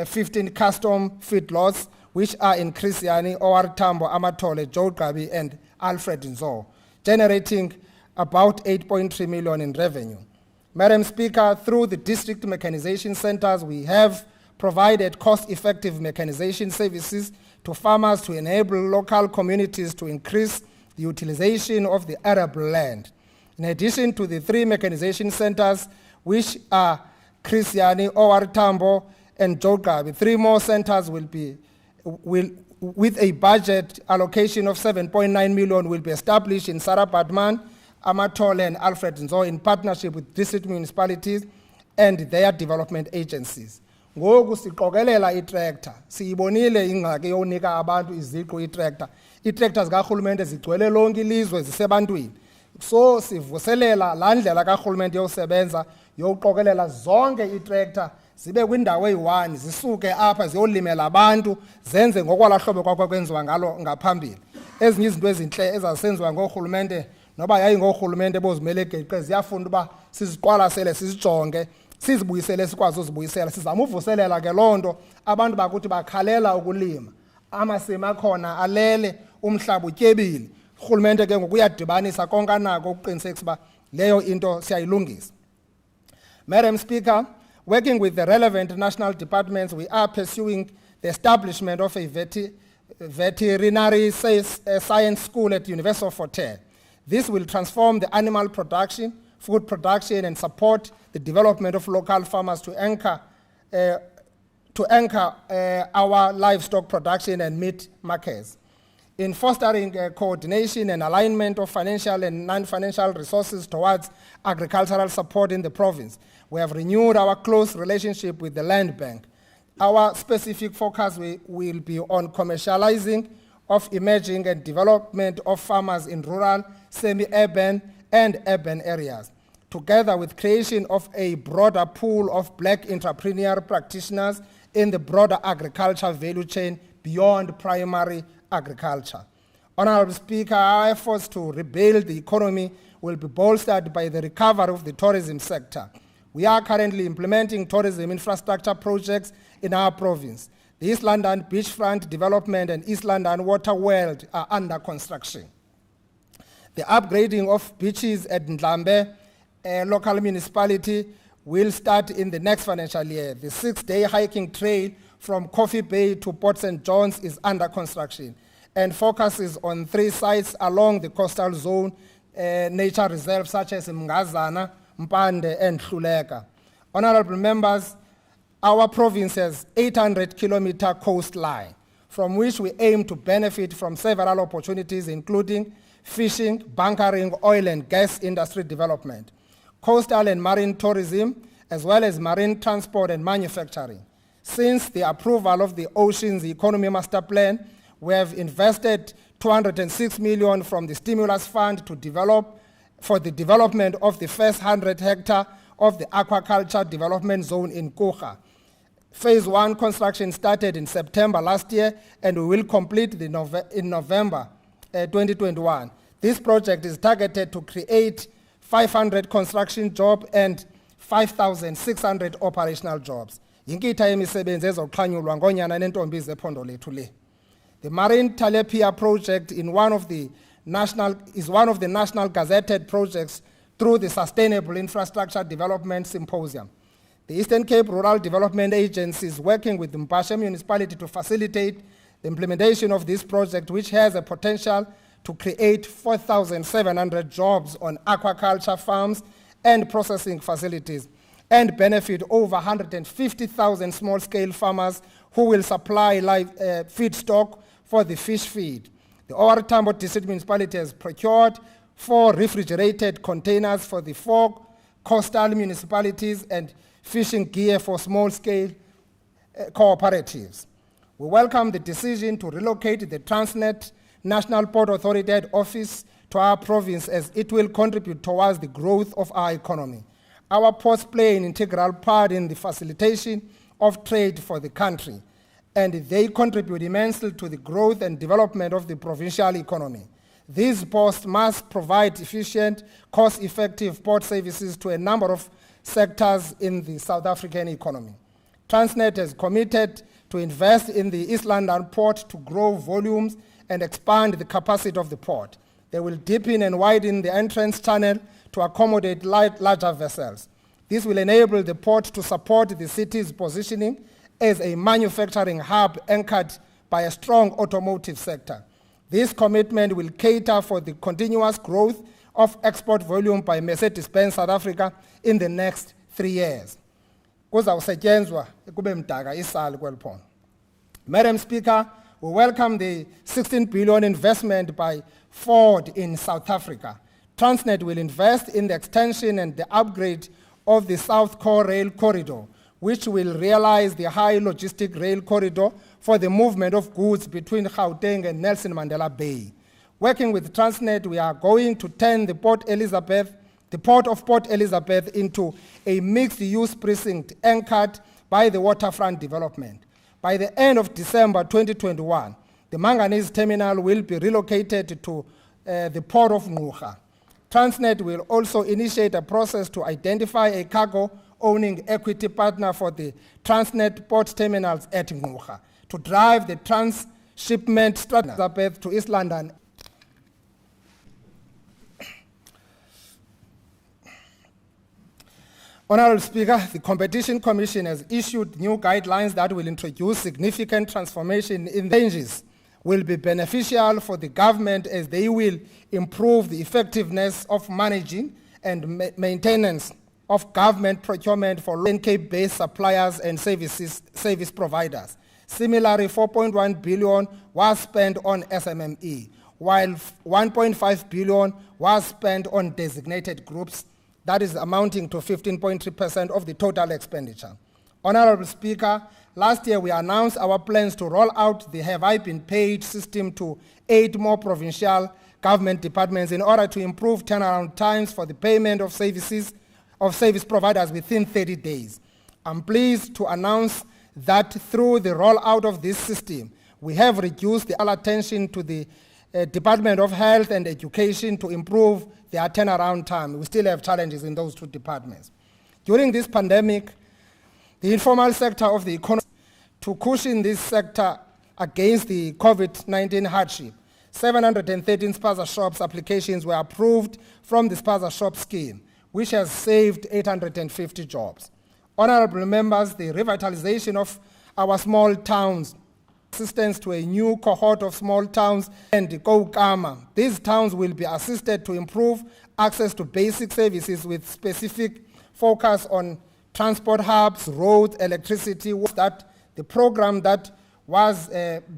15 custom feedlots, which are in Krisiani, OR Tambo, Amatole, Jogabi, and Alfred Nzo, generating about 8.3 million in revenue. Madam Speaker, through the district mechanization centers, we have provided cost-effective mechanization services to farmers to enable local communities to increase the utilization of the arable land. In addition to the 3 mechanization centers, which are Krisiani, OR Tambo, and Jogabi, 3 more centers with a budget allocation of 7.9 million will be established in Sarabadman, Amatole, and Alfred Nzo in partnership with district municipalities and their development agencies. Ngoku siqokelela itractor, siyibonile ingxaki yonika abantu iziqu itractor. Itractor zikarhulumente zigcwele lonke ilizwe zisebantwini. So sivuselela la ndlela karhulumente yosebenza yokuqokelela zonke itractor zibe kwindawo eyi-1 zisuke apha ziyolimela abantu zenze ngokwala hlobo kwakwenziwa ngalo ngaphambili. Ezinye izinto ezinhle ezasenziwa ngorhulumente noba yayingorhulumente bozimele egeqe ziyafunda uba siziqwalasele sizijonge sizibuyisele sikwazi uzibuyisela. Sizama uvuselela ke loo nto abantu bakuthi bakhalela ukulima amasimi akhona alele umhlaba utyebile. Urhulumente ke ngoku uyadibanisa konke anako ukuqinisekisa uba leyo into siyayilungisa. Madam Speaker, working with the relevant national departments, we are pursuing the establishment of a veterinary science school at University of Fort Hare. This will transform the animal production, food production, and support the development of local farmers to anchor our livestock production and meat markets. In fostering coordination and alignment of financial and non-financial resources towards agricultural support in the province, we have renewed our close relationship with the Land Bank. Our specific focus will be on commercializing of emerging and development of farmers in rural, semi-urban, and urban areas, together with creation of a broader pool of black entrepreneurial practitioners in the broader agriculture value chain beyond primary agriculture. Honorable Speaker, our efforts to rebuild the economy will be bolstered by the recovery of the tourism sector. We are currently implementing tourism infrastructure projects in our province. The East London Beachfront Development and East London Water World are under construction. The upgrading of beaches at Ndlambe, a local municipality, will start in the next financial year. The 6-day hiking trail from Coffee Bay to Port St. John's is under construction and focuses on 3 sites along the coastal zone nature reserves such as Mngazana, Mpande, and Hluleka. Honorable members, our province has 800-kilometer coastline, from which we aim to benefit from several opportunities, including fishing, bunkering, oil and gas industry development, coastal and marine tourism, as well as marine transport and manufacturing. Since the approval of the Oceans Economy Master Plan, we have invested 206 million from the stimulus fund to develop for the development of the first 100 hectare of the aquaculture development zone in Kucha. Phase 1 construction started in September last year and we will complete in November 2021. This project is targeted to create 500 construction jobs and 5,600 operational jobs. Yinkitha yemisebenzi ezoxhanyulwa ngonyana nentombi zephondo lethu le. The Marine Tilapia project is one of the national gazetted projects through the Sustainable Infrastructure Development Symposium. The Eastern Cape Rural Development Agency is working with the Mpashe municipality to facilitate the implementation of this project, which has a potential to create 4,700 jobs on aquaculture farms and processing facilities, and benefit over 150,000 small-scale farmers who will supply feedstock for the fish feed. The OR Tambo District Municipality has procured 4 refrigerated containers for the 4 coastal municipalities and fishing gear for small-scale cooperatives. We welcome the decision to relocate the Transnet National Port Authority head office to our province, as it will contribute towards the growth of our economy. Our ports play an integral part in the facilitation of trade for the country, and they contribute immensely to the growth and development of the provincial economy. These ports must provide efficient, cost-effective port services to a number of sectors in the South African economy. Transnet has committed to invest in the East London port to grow volumes and expand the capacity of the port. They will deepen and widen the entrance channel to accommodate larger vessels. This will enable the port to support the city's positioning as a manufacturing hub anchored by a strong automotive sector. This commitment will cater for the continuous growth of export volume by Mercedes-Benz South Africa in the next 3 years. Madam Speaker, we welcome the 16 billion investment by Ford in South Africa. Transnet will invest in the extension and the upgrade of the South Core Rail Corridor, which will realize the high logistic rail corridor for the movement of goods between Gauteng and Nelson Mandela Bay. Working with Transnet, we are going to turn the Port of Port Elizabeth into a mixed-use precinct anchored by the waterfront development. By the end of December 2021, the manganese terminal will be relocated to the port of Ngqura. Transnet will also initiate a process to identify a cargo-owning equity partner for the Transnet port terminals at Ngqura to drive the transshipment strategy to East London. Honorable Speaker, the Competition Commission has issued new guidelines that will introduce significant transformation in the changes will be beneficial for the government, as they will improve the effectiveness of managing and maintenance of government procurement for Cape-based suppliers and service providers. Similarly, 4.1 billion was spent on SMME, while 1.5 billion was spent on designated groups, that is amounting to 15.3% of the total expenditure. Honorable Speaker, last year we announced our plans to roll out the Have I Been Paid system to 8 more provincial government departments in order to improve turnaround times for the payment of service providers within 30 days. I'm pleased to announce that through the rollout of this system, we have reduced the attention to the Department of Health and Education to improve their turnaround time. We still have challenges in those two departments. During this pandemic, the informal sector of the economy, to cushion this sector against the COVID-19 hardship, 713 spaza shops applications were approved from the spaza shop scheme, which has saved 850 jobs. Honorable members, the revitalization of our small towns, assistance to a new cohort of small towns and Koukama. These towns will be assisted to improve access to basic services with specific focus on transport hubs, roads, electricity. That the program that was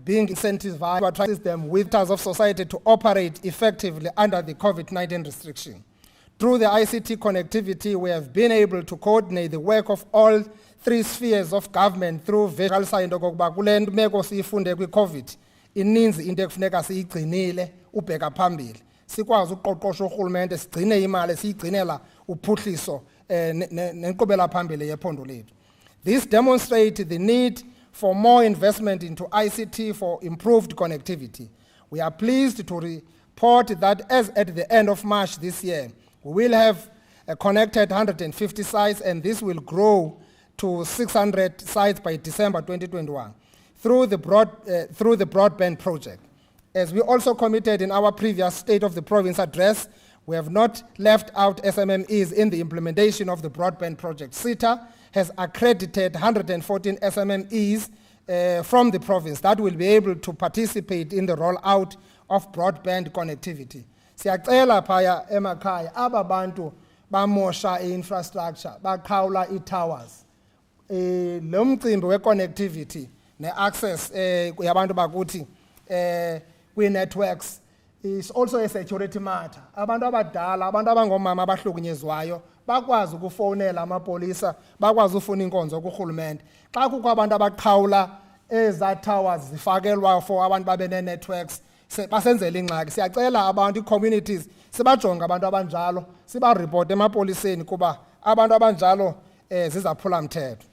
being incentivized to assist them with members of society to operate effectively under the COVID-19 restriction. Through the ICT connectivity, we have been able to coordinate the work of all three spheres of government through visual sign okokuba kule meko siyifunde kwi-COVID ininzi into ekufuneka siyigcinile ubheka phambili sikwazi uqoqosha urhulumente sigcine imali siyigcinela uphuhliso nenkqubela phambili yephondo lethu. This demonstrates the need for more investment into ICT for improved connectivity. We are pleased to report that as at the end of March this year, we will have connected 150 sites, and this will grow to 600 sites by December 2021 through the broadband project. As we also committed in our previous State of the Province address, we have not left out SMMEs in the implementation of the broadband project. CETA has accredited 114 SMMEs from the province that will be able to participate in the rollout of broadband connectivity. Siyacela phaya emakhaya aba bantu bamosha infrastructure bakhawula i-towers. Lo mcimbi we-connectivity ne-access yabantu bakuthi kwi-networks is also a security matter. Abantu abadala, abantu abangomama abahlukunyezwayo bakwazi ukufowunela amapolisa, bakwazi ufuna inkonzo kurhulumente. Xa kukho abantu abaqhawula eza towers zifakelwa for abantu babe ne-networks, basenzela ingxaki. Siyacela abantu i-communities sibajonge abantu abanjalo, siba-report emapoliseni kuba abantu abanjalo zizaphula mthetho.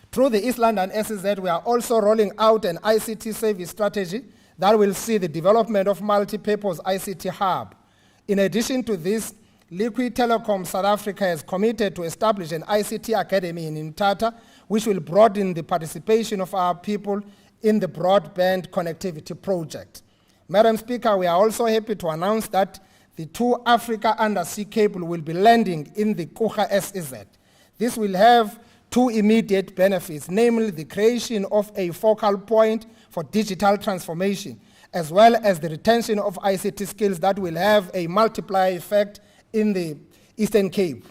Through the East London SEZ, we are also rolling out an ICT service strategy that will see the development of multi-purpose ICT hub. In addition to this, Liquid Telecom South Africa has committed to establish an ICT academy in Mthatha, which will broaden the participation of our people in the broadband connectivity project. Madam Speaker, we are also happy to announce that the 2 Africa undersea cable will be landing in the Kucha SEZ. This will have 2 immediate benefits, namely the creation of a focal point for digital transformation, as well as the retention of ICT skills that will have a multiplier effect in the Eastern Cape.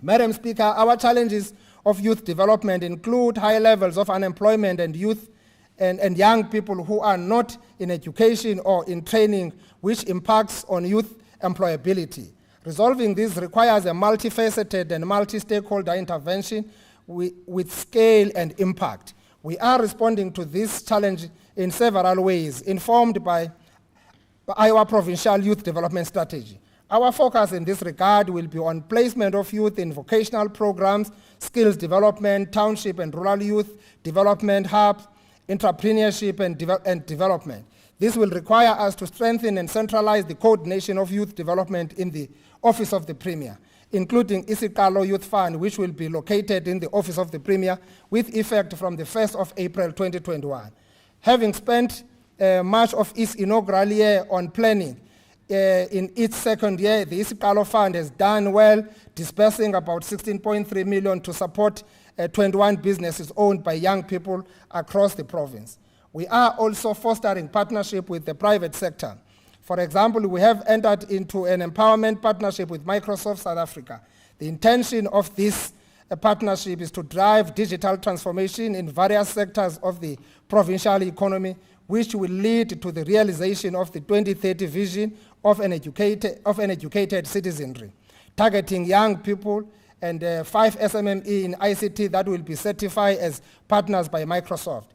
Madam Speaker, our challenges of youth development include high levels of unemployment and youth and young people who are not in education or in training, which impacts on youth employability. Resolving this requires a multifaceted and multi-stakeholder intervention with scale and impact. We are responding to this challenge in several ways, informed by our provincial youth development strategy. Our focus in this regard will be on placement of youth in vocational programs, skills development, township and rural youth development hubs, entrepreneurship and development. This will require us to strengthen and centralize the coordination of youth development in the Office of the Premier, including Isikalo Youth Fund, which will be located in the Office of the Premier with effect from the 1st of April 2021. Having spent much of its inaugural year on planning, in its second year, the Isikalo Fund has done well, disbursing about 16.3 million to support 21 businesses owned by young people across the province. We are also fostering partnership with the private sector. For example, we have entered into an empowerment partnership with Microsoft South Africa. The intention of this partnership is to drive digital transformation in various sectors of the provincial economy, which will lead to the realization of the 2030 vision of an educated citizenry, targeting young people and 5 SMME in ICT that will be certified as partners by Microsoft.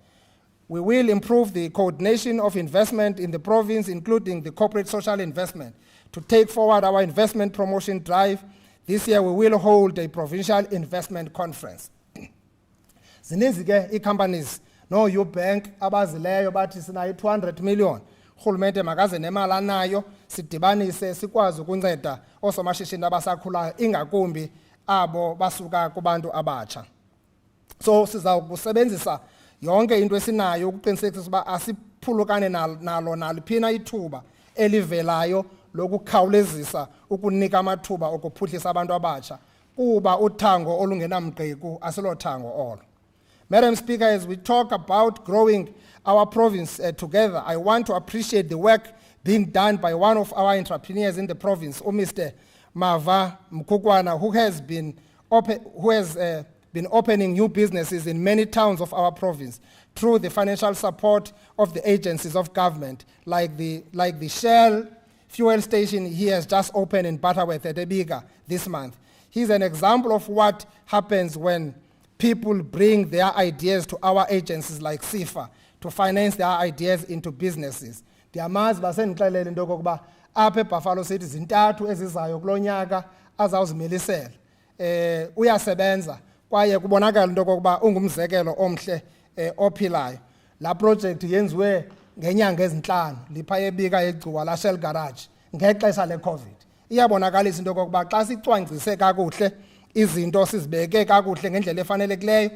We will improve the coordination of investment in the province, including the corporate social investment, to take forward our investment promotion drive. This year we will hold a provincial investment conference. Zininzi ke companies no you bank abazileyo bathi sinayo 200 million urhulumente makaze nemali anayo sidibanise sikwazi ukunceda osomashishini abasakhulayo ingakumbi abo basuka kubantu abatsha. So siza kusebenzisa yonke into esinayo ukuqinisekisa uba asiphulukane nalo naliphina ithuba elivelayo lokukhawulezisa ukunika amathuba okuphuhlisa abantu abatsha kuba uthango olungenamgqiku asilothango olo. Madam Speaker, as we talk about growing our province together, I want to appreciate the work being done by one of our entrepreneurs in the province, Mr. Mava Mkukwana, who has been opening new businesses in many towns of our province through the financial support of the agencies of government, like the Shell fuel station he has just opened in Butterworth at Ebiga this month. He's an example of what happens when people bring their ideas to our agencies like SIFA to finance their ideas into businesses. Ndiyamazi basenixelele into yokokuba apha eBuffalo City zintathu ezizayo kulo nyaka azawuzimelisela. Uyasebenza kwaye kubonakala into yokokuba ungumzekelo omhle ophilayo. La project yenziwe ngenyanga ezinhlanu lipha eBika egcuwa la Shell garage ngexesha leCovid. Iyabonakalisa into yokokuba xa sicwangcise kakuhle izinto sizibeke kakuhle ngendlela efanelekileyo,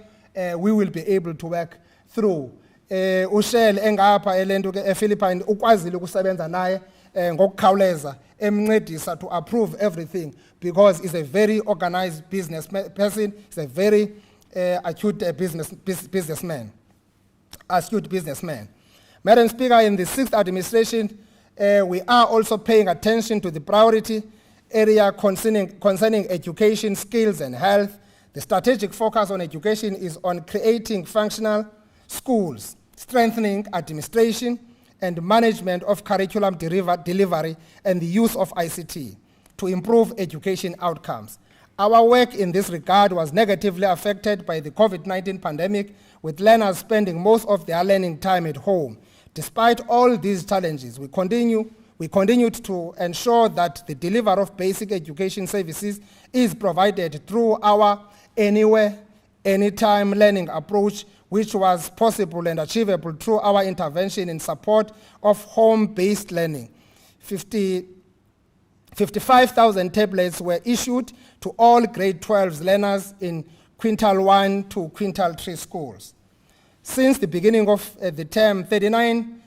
we will be able to work through. uShell engapha elento ke ePhilippines ukwazile ukusebenza naye ngokukhawuleza emncedisa to approve everything because he's a very organized business person, he's a very astute businessman. Madam Speaker, in the 6th administration, we are also paying attention to the priority area concerning education, skills and health. The strategic focus on education is on creating functional schools, strengthening administration and management of curriculum delivery and the use of ICT to improve education outcomes. Our work in this regard was negatively affected by the COVID-19 pandemic, with learners spending most of their learning time at home. Despite all these challenges, we continued to ensure that the delivery of basic education services is provided through our anywhere, anytime learning approach, which was possible and achievable through our intervention in support of home-based learning. 55,000 tablets were issued to all grade 12 learners in Quintile 1 to Quintile 3 schools. Since the beginning of the term, 39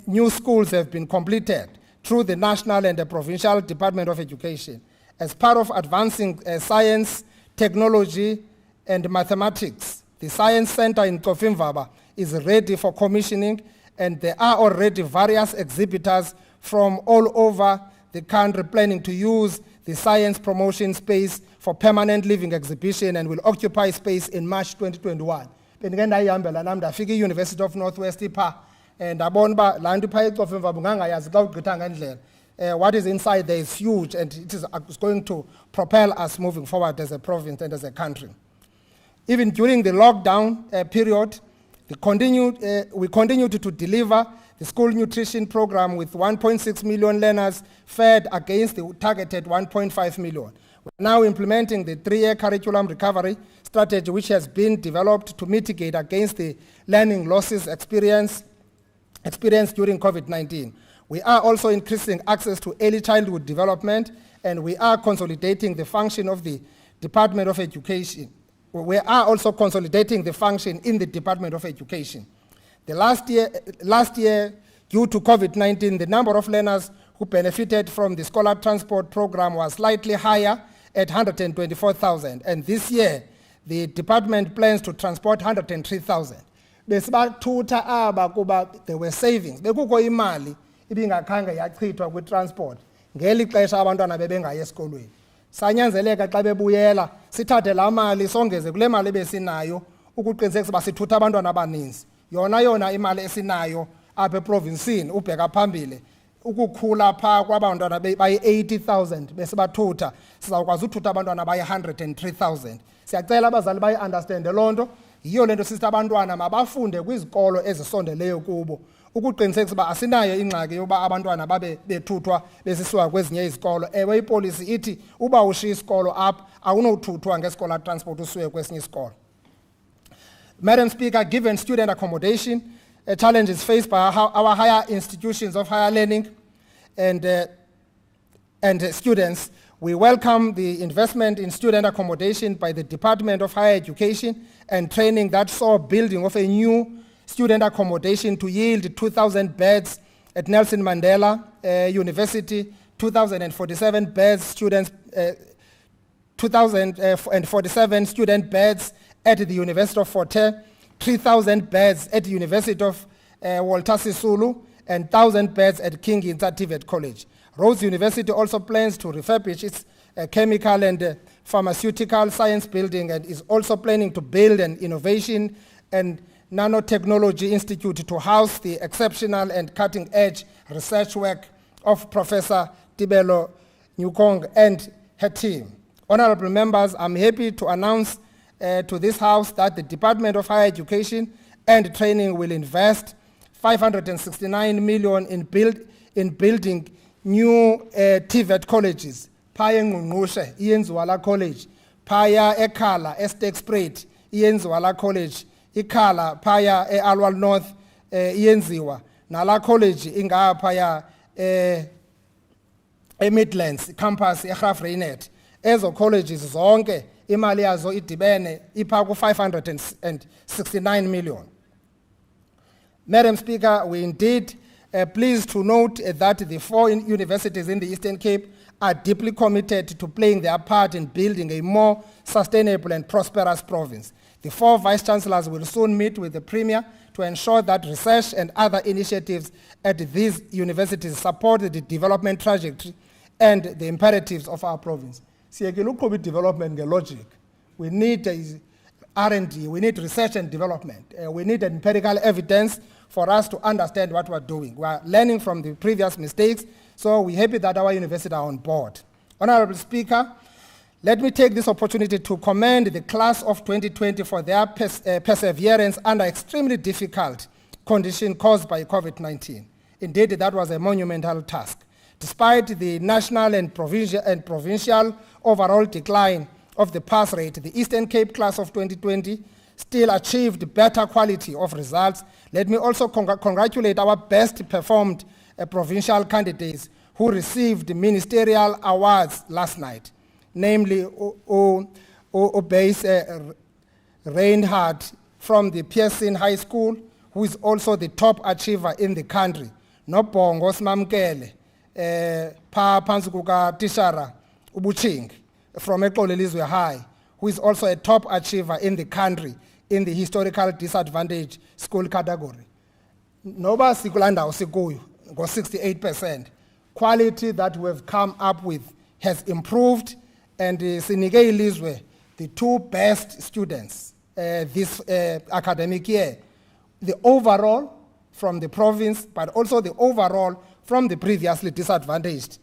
new schools have been completed through the National and the Provincial Department of Education. As part of advancing science, technology, and mathematics, the Science Center in Tofimvaba is ready for commissioning, and there are already various exhibitors from all over the country planning to use the science promotion space for permanent living exhibition and will occupy space in March 2021. Bendike ndayihambela nami ndafika i-University of Northwest pha ndabona uba laa nto phaa eCofimvaba ungangayazi xa ugqitha ngendlela. What is inside there is huge, and it is going to propel us moving forward as a province and as a country. Even during the lockdown period, we continued to deliver the school nutrition program with 1.6 million learners fed against the targeted 1.5 million. We're now implementing the 3-year curriculum recovery strategy, which has been developed to mitigate against the learning losses experienced during COVID-19. We are also increasing access to early childhood development, and we are consolidating the function of the Department of Education. We are also consolidating the function in the Department of Education. The last year, due to COVID-19, the number of learners who benefited from the Scholar Transport Program was slightly higher at 124,000, and this year, the department plans to transport 103,000. Besibathutha aba kuba there were savings. Bekukho imali ibingakhange yachithwa kwi-transport ngeli xesha abantwana bebengayi esikolweni. Sanyanzeleka xa bebuyela sithathe laa mali songeze kule mali ebesinayo ukuqinisekisa uba sithutha abantwana abaninzi. Yona imali esinayo apha eprovinsini ubheka phambili ukukhula phaa kwabantwana bayi-80,000 besibathutha sizawukwazi uthutha abantwana bayi-103,000. Siyacela abazali bayi-understande loo nto. Yiyo le nto sisithi abantwana mabafunde kwizikolo ezisondeleyo kubo ukuqinisekisa uba asinayo ingxaki yoba abantwana babe bethuthwa besisiwa kwezinye izikolo. Ewe ipolisi ithi uba ushiya isikolo apha awunothuthwa ngesikolo transport usiwe kwesinye isikolo. Madam Speaker, given student accommodation challenges faced by our higher institutions of higher learning and students, we welcome the investment in student accommodation by the Department of Higher Education and Training that saw building of a new student accommodation to yield 2,000 beds at Nelson Mandela University, 2,047 beds, 2,047 student beds at the University of Fort Hare, 3,000 beds at the University of Walter Sisulu, and 1,000 beds at King Insa TVET College. Rhodes University also plans to refurbish its chemical and pharmaceutical science building and is also planning to build an innovation and nanotechnology institute to house the exceptional and cutting-edge research work of Professor Tibelo Nyukong and her team. Honorable members, I'm happy to announce to this House that the Department of Higher Education and Training will invest 569 million in building new TVET colleges. Phaya eNgqungqushe iyenziwa la college, phaya eKhala eSterkspruit iyenziwa la college, iKhala phaya eAlwal North iyenziwa nala college ingaphaya eMidlands campus eGraafreinet. Ezo colleges zonke imali yazo idibene ipha ku 569 million. Madam Speaker, we indeed pleased to note that the 4 universities in the Eastern Cape are deeply committed to playing their part in building a more sustainable and prosperous province. The 4 vice-chancellors will soon meet with the Premier to ensure that research and other initiatives at these universities support the development trajectory and the imperatives of our province. Siyeke development logic. We need R&D, we need research and development. We need empirical evidence for us to understand what we're doing. We are learning from the previous mistakes, so we're happy that our universities are on board. Honorable Speaker, let me take this opportunity to commend the class of 2020 for their perseverance under extremely difficult conditions caused by COVID-19. Indeed, that was a monumental task. Despite the national and provincial overall decline of the pass rate, the Eastern Cape class of 2020 still achieved better quality of results. Let me also congratulate our best performed provincial candidates who received ministerial awards last night, namely Obeis Reinhardt from the Pearson High School, who is also the top achiever in the country. Nobongo Smamkele, Pansukuka Tishara Ubuching from Ekolelizwe High, who is also a top achiever in the country in the historical disadvantaged school category. Noba Sikulanda Osikuyu got 68%. Quality that we've come up with has improved, and Sinige Lizwe, the 2 best students this academic year, the overall from the province, but also the overall from the previously disadvantaged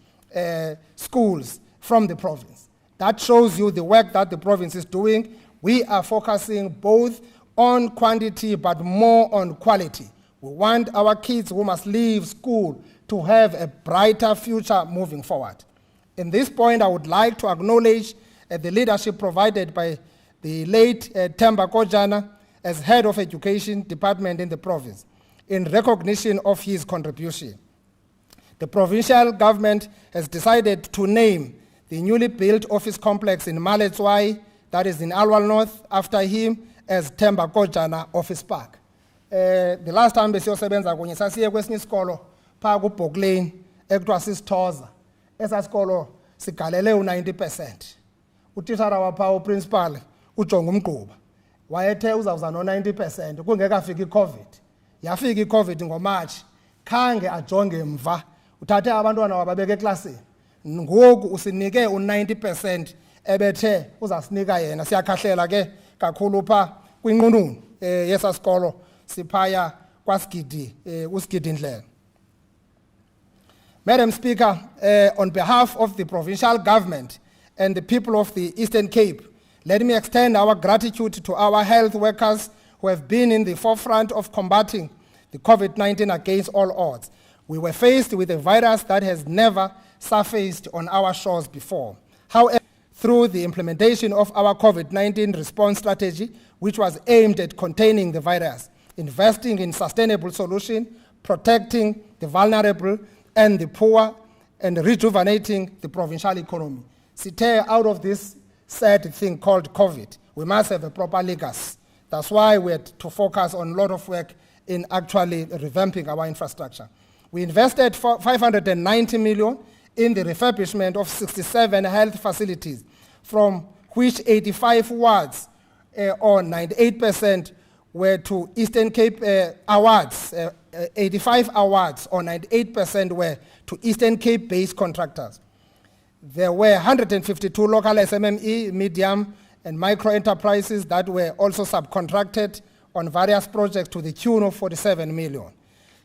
schools from the province. That shows you the work that the province is doing. We are focusing both on quantity but more on quality. We want our kids who must leave school to have a brighter future moving forward. In this point, I would like to acknowledge the leadership provided by the late Themba Kojana as head of education department in the province in recognition of his contribution. The provincial government has decided to name the newly built office complex in Maletswai, that is in Alwal North, after him as Themba Kojana Office Park. The last time besiyosebenza kunye sasiye kwesinye isikolo phaa kuBook Lane ekuthiwa sisithoza. Esa sikolo sigalele u-90%. Utishara wapha uprincipal uJonga Umgquba wayethe uzawuza no-90% kungekafika iCovid. Yafika iCovid ngoMarch, khange ajonge mva. Uthathe abantwana wababeka eklasini. Ngoku usinike u-90% ebethe uzasinika yena. Siyakhahlela ke kakhulu phaa kwinqununu yesa sikolo siphaya kwaSigidi uSigidi Ndlela. Madam Speaker, on behalf of the provincial government and the people of the Eastern Cape, let me extend our gratitude to our health workers who have been in the forefront of combating the COVID-19 against all odds. We were faced with a virus that has never surfaced on our shores before. However, through the implementation of our COVID-19 response strategy, which was aimed at containing the virus, investing in sustainable solutions, protecting the vulnerable and the poor, and rejuvenating the provincial economy. Sithe, out of this sad thing called COVID, we must have a proper legacy. That's why we had to focus on a lot of work in actually revamping our infrastructure. We invested 590 million in the refurbishment of 67 health facilities, from which 85 wards, or 98%, were to Eastern Cape awards. 85 awards, or 98%, were to Eastern Cape-based contractors. There were 152 local SMME, medium, and micro enterprises that were also subcontracted on various projects to the tune of 47 million.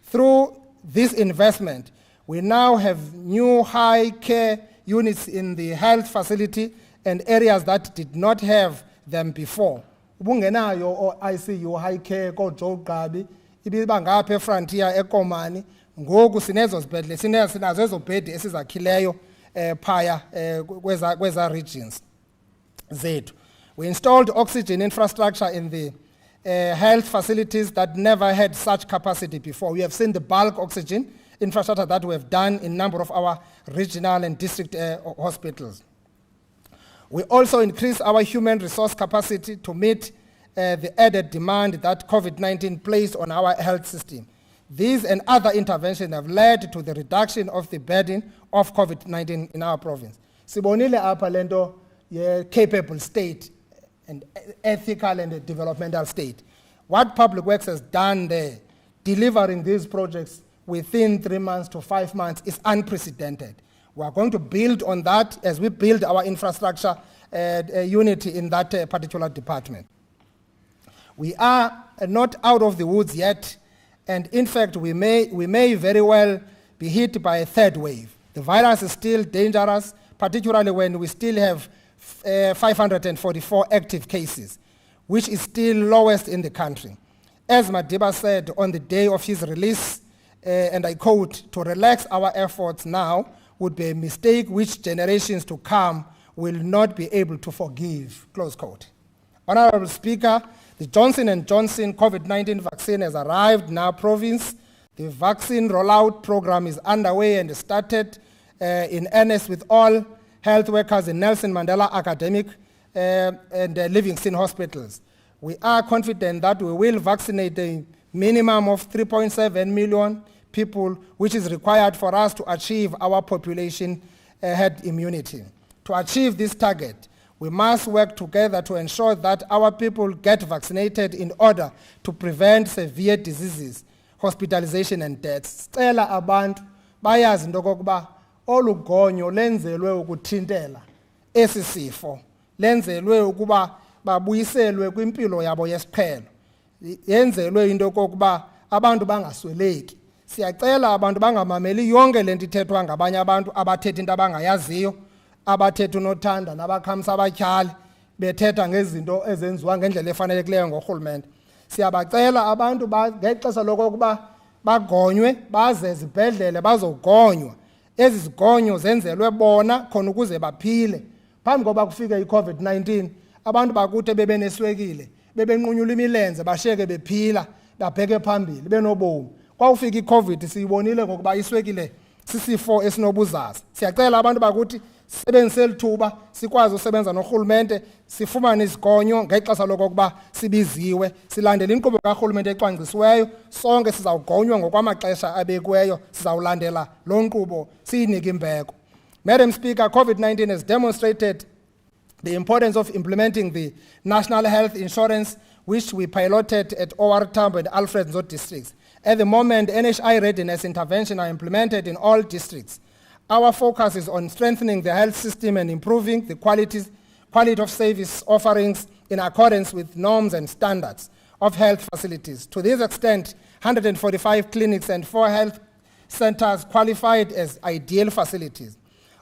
Through this investment, we now have new high care units in the health facility and areas that did not have them before. Ubungenayo o ICU high care ko Joe Gabi, ibiba ngapha eFrontier eKomani, ngoku sinezo zibhedle sinazo ezo bed esizakhileyo phaya kweza regions zethu. We installed oxygen infrastructure in the health facilities that never had such capacity before. We have seen the bulk oxygen infrastructure that we have done in a number of our regional and district hospitals. We also increased our human resource capacity to meet the added demand that COVID-19 placed on our health system. These and other interventions have led to the reduction of the burden of COVID-19 in our province. Sibonile apha lento ye capable state and ethical and developmental state. What Public Works has done there, delivering these projects within 3 months to 5 months, is unprecedented. We are going to build on that as we build our infrastructure unity in that particular department. We are not out of the woods yet, and in fact, we may very well be hit by a third wave. The virus is still dangerous, particularly when we still have 544 active cases, which is still lowest in the country. As Madiba said on the day of his release, and I quote, "To relax our efforts now would be a mistake which generations to come will not be able to forgive," close quote. Honorable Speaker, the Johnson & Johnson COVID-19 vaccine has arrived in our province. The vaccine rollout program is underway and started in earnest with all health workers in Nelson Mandela Academic and Livingston hospitals. We are confident that we will vaccinate a minimum of 3.7 million people, which is required for us to achieve our population herd immunity. To achieve this target, we must work together to ensure that our people get vaccinated in order to prevent severe diseases, hospitalization and deaths. Cela abantu bayazi into okokuba olu gonyo lenzelwe ukuthintela esi sifo, lenzelwe ukuba babuyiselwe kwimpilo yabo yesiqhelo, yenzelwe into okokuba abantu bangasweleki. Siyacela abantu bangamameli yonke lento ithethwa ngabanye abantu abathetha into abangayaziyo, abathetha unothanda nabakhamisa abatyhali bethetha ngezinto ezenziwa ngendlela efanelekileyo ngorhulumente. Siyabacela abantu ngexesha lokokuba bagonywe baze ezibhedlele bazogonywa. Ezi zigonyo zenzelwe bona khona ukuze baphile. Phambi koba kufike i-COVID-19, abantu bakuthi bebeneswekile, bebenqunyula imilenze, bashiyeke bephila, babheke phambili, benobomi. Kwa ufika i-COVID siyibonile ngokuba iswekile sisifo esinobuzaza. Siyacela abantu bakuthi sebenzise lithuba sikwazi usebenza norhulumente, sifumane isigonyo ngexesha lokokuba sibiziwe, silandele inkqubo karhulumente ecwangcisiweyo, sonke sizawugonywa ngokwamaxesha abekiweyo, sizawulandela loo nkqubo siyinike imbeko. Madam Speaker, COVID-19 has demonstrated the importance of implementing the National Health Insurance, which we piloted at OR Tambo and Alfred Nzo districts. At the moment, NHI readiness intervention are implemented in all districts. Our focus is on strengthening the health system and improving the quality of service offerings in accordance with norms and standards of health facilities. To this extent, 145 clinics and 4 health centers qualified as ideal facilities.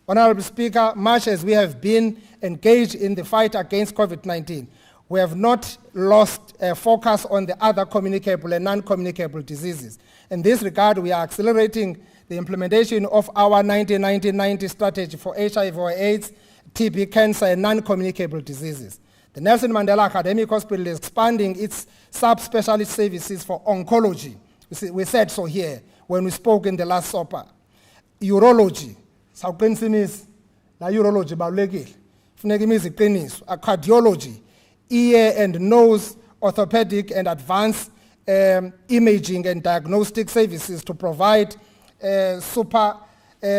Honorable Speaker, much as we have been engaged in the fight against COVID-19, we have not lost focus on the other communicable and non-communicable diseases. In this regard, we are accelerating the implementation of our 1990 strategy for HIV or AIDS, TB, cancer, and non-communicable diseases. The Nelson Mandela Academic Hospital is expanding its subspecialist services for oncology. We said so here when we spoke in the last supper. Urology, sawuqinisimisa la urology balulekile. Funeka imizi iqiniswe. Cardiology, ear and nose, orthopedic and advanced imaging and diagnostic services to provide super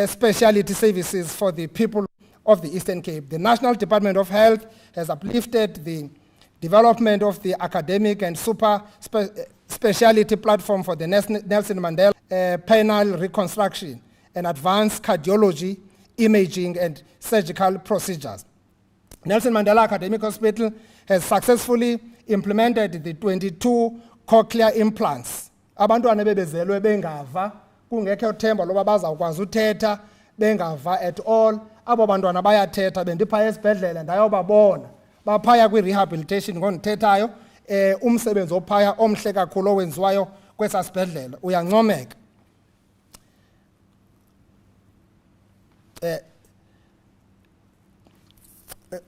specialty services for the people of the Eastern Cape. The National Department of Health has uplifted the development of the academic and super specialty platform for the Nelson Mandela penile reconstruction and advanced cardiology, imaging and surgical procedures. Nelson Mandela Academic Hospital has successfully implemented the 22 cochlear implants. Abantwana bebezelwe bengava kungekho themba loba bazawukwazi uthetha bengava at all. Abo bantwana bayathetha bendiphaya esibhedlela ndayobabona baphaya kwi-rehabilitation ngondithethayo umsebenzi ophaya omhle kakhulu owenziwayo kwesa sibhedlela uyancomeka.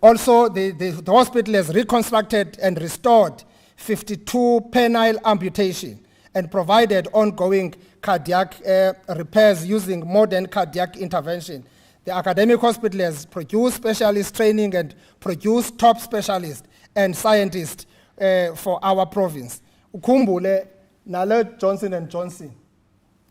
Also, the hospital has reconstructed and restored 52 penile amputation and provided ongoing cardiac repairs using modern cardiac intervention. The academic hospital has produced specialist training and produced top specialists and scientists for our province. Ukhumbule nale Johnson & Johnson.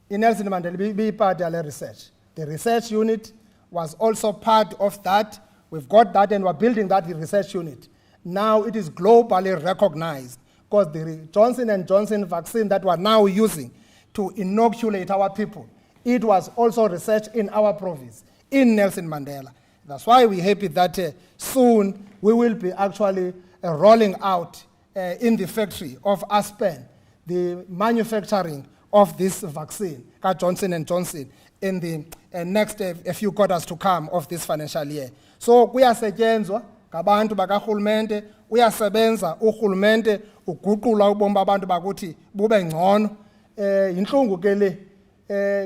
In Nelson Mandela be part of the research. The research unit was also part of that. We've got that and we're building that research unit. Now it is globally recognized because the Johnson & Johnson vaccine that we're now using to inoculate our people, it was also researched in our province, in Nelson Mandela. That's why we're happy that soon we will be actually rolling out in the factory of Aspen the manufacturing of this vaccine, Johnson & Johnson, in the next few quarters to come of this financial year. So kuyasetyenzwa ngabantu bakarhulumente, uyasebenza urhulumente uguqula ubomi babantu bakuthi bube ngcono. Inhlungu ke le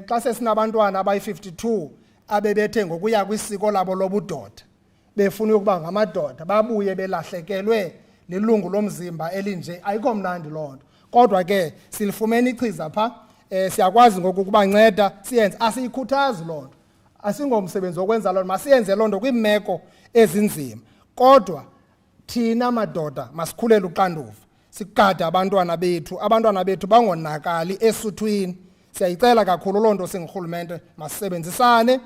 xa sesinabantwana abayi-52 abebethe ngokuya kwisiko labo lobudoda befuna ukuba ngamadoda babuye belahlekelwe lilungu lomzimba elinje ayikho mnandi loo nto. Kodwa ke silifumene ichiza pha siyakwazi ngokubanceda siyenze asiyikhuthazi loo nto asingomsebenzi wokwenza loo nto masiyenze loo nto kwiimeko ezinzima. Kodwa thina madoda masikhulele uxanduva sigade abantwana bethu bangonakali esuthwini. Siyayicela kakhulu loo nto singurhulumente masisebenzisane.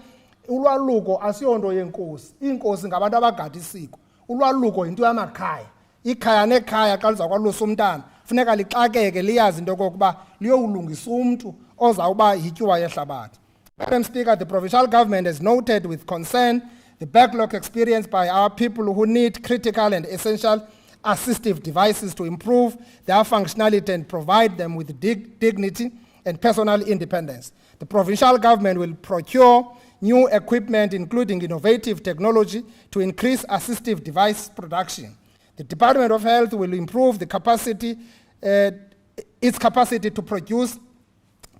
Ulwaluko asiyonto yenkosi, inkosi ngabantu abagada isiko. Ulwaluko yinto yamakhaya, ikhaya nekhaya xa lizakwalusa umntana funeka lixakeke liyazi into yokokuba liyowulungisa umntu ozawuba yityuwa yehlabathi. Madam Speaker, the provincial government has noted with concern the backlog experienced by our people who need critical and essential assistive devices to improve their functionality and provide them with dignity and personal independence. The provincial government will procure new equipment, including innovative technology, to increase assistive device production. The Department of Health will improve the capacity, its capacity to produce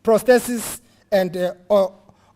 prostheses and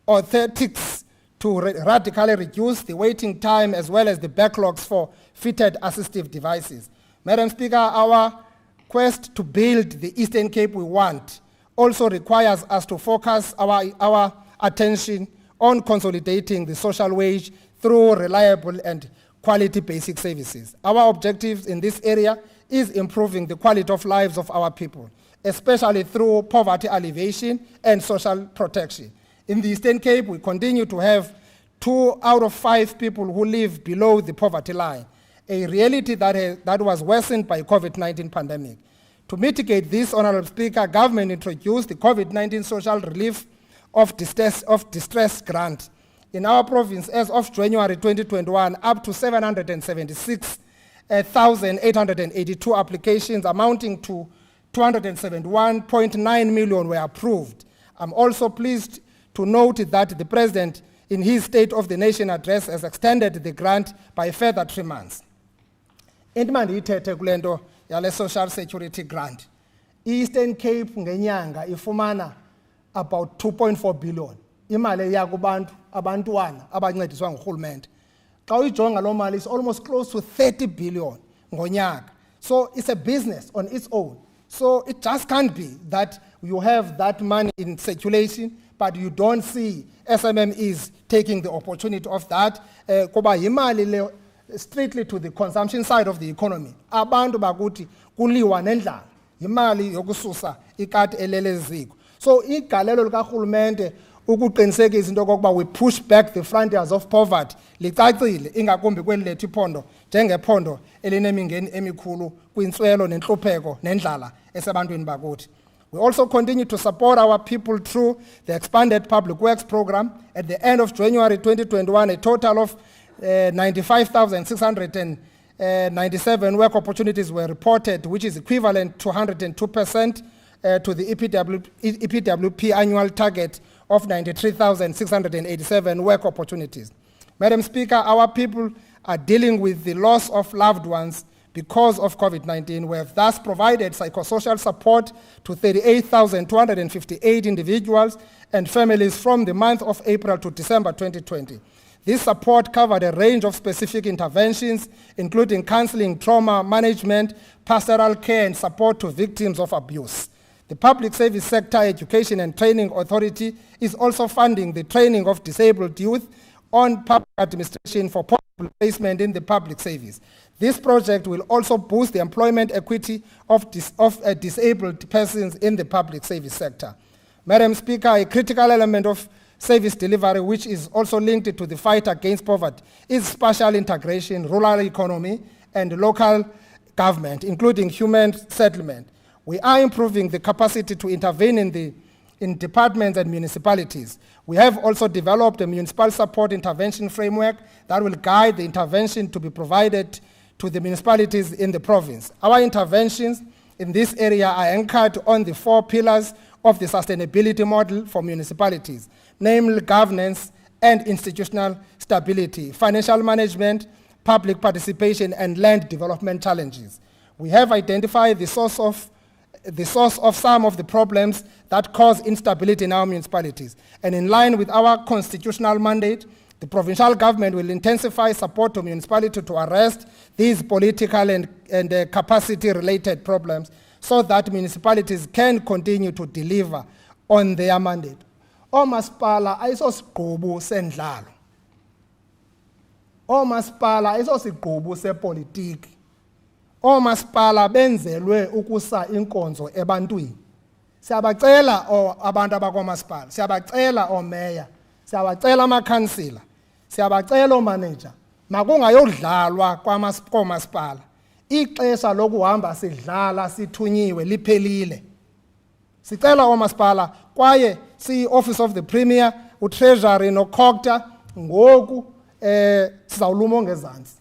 orthotics to radically reduce the waiting time as well as the backlogs for fitted assistive devices. Madam Speaker, our quest to build the Eastern Cape we want also requires us to focus our attention on consolidating the social wage through reliable and quality basic services. Our objectives in this area is improving the quality of lives of our people, especially through poverty alleviation and social protection. In the Eastern Cape, we continue to have 2 out of 5 people who live below the poverty line, a reality that was worsened by COVID-19 pandemic. To mitigate this, Honorable Speaker, government introduced the COVID-19 social relief of distress grant. In our province, as of January 2021, up to 776,882 applications amounting to 271.9 million were approved. I'm also pleased to note that the President, in his State of the Nation address, has extended the grant by a further 3 months. Indimandi ithethe kule nto yale social security grant. Eastern Cape ngenyanga ifumana about 2.4 billion. Imali eya kubantu abantwana abancediswa ngurhulumente. Xa uyijonga loo mali is almost close to 30 billion ngonyaka. So it's a business on its own. So it just can't be that you have that money in circulation, but you don't see SMMEs taking the opportunity of that. Kuba yimali le strictly to the consumption side of the economy. Abantu bakuthi kuliwa nendlala. Yimali yokususa ikati eleleziko. So igalelo likahulumente ukuqinisekisa into okokuba we push back the frontiers of poverty licacile ingakumbi kweli lethu iphondo njengephondo elinemingeni emikhulu kwintswelo nenhlupheko nendlala esebantwini bakuthi. We also continue to support our people through the expanded public works program. At the end of January 2021, a total of 95,697 work opportunities were reported, which is equivalent to 102% to the EPWP annual target of 93,687 work opportunities. Madam Speaker, our people are dealing with the loss of loved ones because of COVID-19. We have thus provided psychosocial support to 38,258 individuals and families from the month of April to December 2020. This support covered a range of specific interventions, including counseling, trauma management, pastoral care, and support to victims of abuse. The Public Service Sector Education and Training Authority is also funding the training of disabled youth on public administration for possible placement in the public service. This project will also boost the employment equity of disabled persons in the public service sector. Madam Speaker, a critical element of service delivery, which is also linked to the fight against poverty, is spatial integration, rural economy, and local government, including human settlement. We are improving the capacity to intervene in departments and municipalities. We have also developed a municipal support intervention framework that will guide the intervention to be provided to the municipalities in the province. Our interventions in this area are anchored on the 4 pillars of the sustainability model for municipalities, namely governance and institutional stability, financial management, public participation, and land development challenges. We have identified the source of some of the problems that cause instability in our municipalities. And in line with our constitutional mandate, the provincial government will intensify support to municipalities to arrest these political and capacity-related problems so that municipalities can continue to deliver on their mandate. Omasipala ayisosigqubu sendlalo. Omasipala ayisosigqubu sepolitiki. Omasipala benzelwe ukusa inkonzo ebantwini. Siyabacela abantu abakwamasipala, siyabacela omeya, siyabacela amakhansila, siyabacela omanager, makungayodlalwa kwamasipala. Ixesha lokuhamba sidlala sithunyiwe liphelile. Sicela omasipala kwaye si-Office of the Premier, uTreasury noCogta ngoku sizawuluma ngezantsi.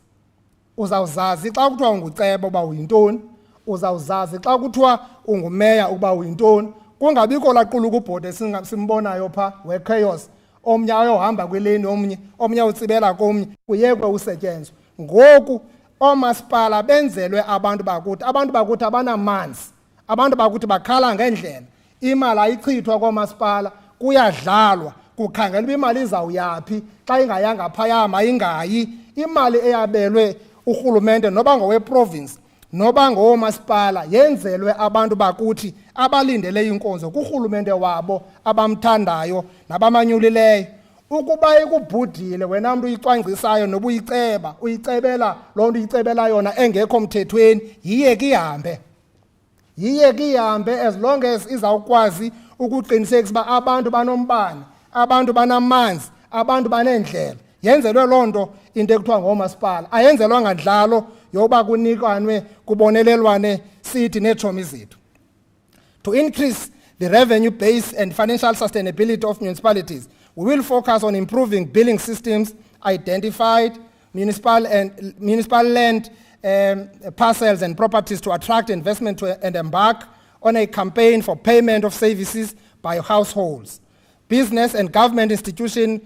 Uzawuzazi xa kuthiwa unguceba uba uyintoni, uzawuzazi xa kuthiwa ungumeya uba uyintoni, kungabikho laquluka ubhode simbonayo pha we-chaos, omnye ayohamba kwileni omnye utsibela komnye, kuyekwe usetyenzwa. Ngoku oomasipala benzelwe abantu bakuthi abanamanzi, abantu bakuthi bakhala ngendlela, imali ayichithwa koomasipala, kuyadlalwa, kukhangelwa imali izawuyaphi, xa ingayanga phaya mayingayi, imali eyabelwe urhulumente noba ngoweprovince noba ngoomasipala yenzelwe abantu bakuthi abalindele inkonzo kurhulumente wabo abamthandayo nabamanyulileyo. Ukuba ikubhudile wena mntu uyicwangcisayo noba uyicebela loo nto uyicebela yona engekho mthethweni, yiyeke ihambe as long as izawukwazi ukuqinisekisa uba abantu banombane, abantu banamanzi, abantu banendlela. Yenzelwe loo nto into ekuthiwa ngoomasipala, ayenzelwa ngandlalo yoba kunikwanwe kubonelelwane sithi neetshomi zethu. To increase the revenue base and financial sustainability of municipalities, we will focus on improving billing systems, identified municipal land parcels and properties to attract investment and embark on a campaign for payment of services by households. Business and government institution.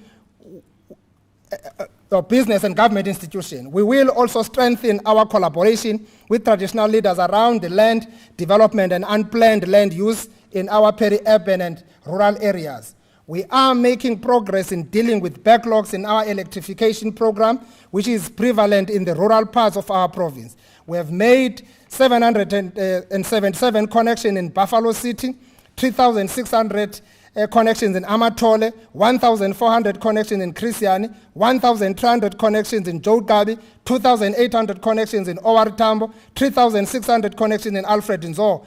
We will also strengthen our collaboration with traditional leaders around the land development and unplanned land use in our peri-urban and rural areas. We are making progress in dealing with backlogs in our electrification program, which is prevalent in the rural parts of our province. We have made 777 connections in Buffalo City, 3,600 connections in Amatole, 1,400 connections in Christiani, 1,300 connections in Jogabi, 2,800 connections in Owar Tambo, 3,600 connections in Alfred Nzo.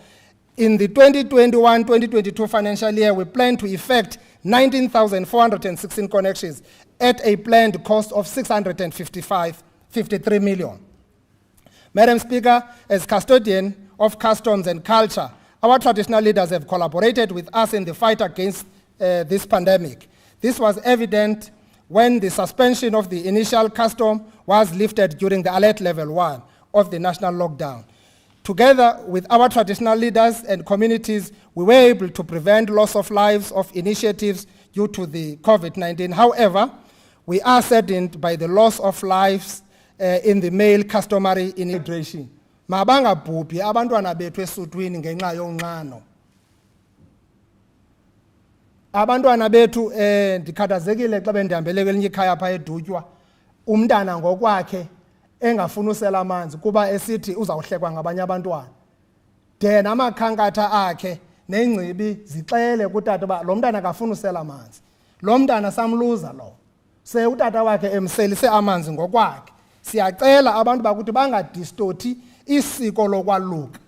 In the 2021-2022 financial year, we plan to effect 19,416 connections at a planned cost of 53 million. Madam Speaker, as custodian of customs and culture, our traditional leaders have collaborated with us in the fight against this pandemic. This was evident when the suspension of the initial custom was lifted during the alert level 1 of the national lockdown. Together with our traditional leaders and communities, we were able to prevent loss of lives of initiatives due to the COVID-19. However, we are saddened by the loss of lives in the male customary immigration. Mabanga bhubhi abantwana bethu esuthwini ngenxa yonqano. Abantwana bethu ndikhathazekile xa bendihambele kwelinye ikhaya pha edutywa umntana ngokwakhe engafuni usela amanzi kuba esithi uzawuhlekwa ngabanye abantwana. De namakhankatha akhe nengcibi zixele kutata ba lo mntana akafuni usela amanzi. Lo mntana samluza lo. Se utata wakhe emselise amanzi ngokwakhe. Siyacela abantu bakuthi bangadistoti isiko lokwaluka.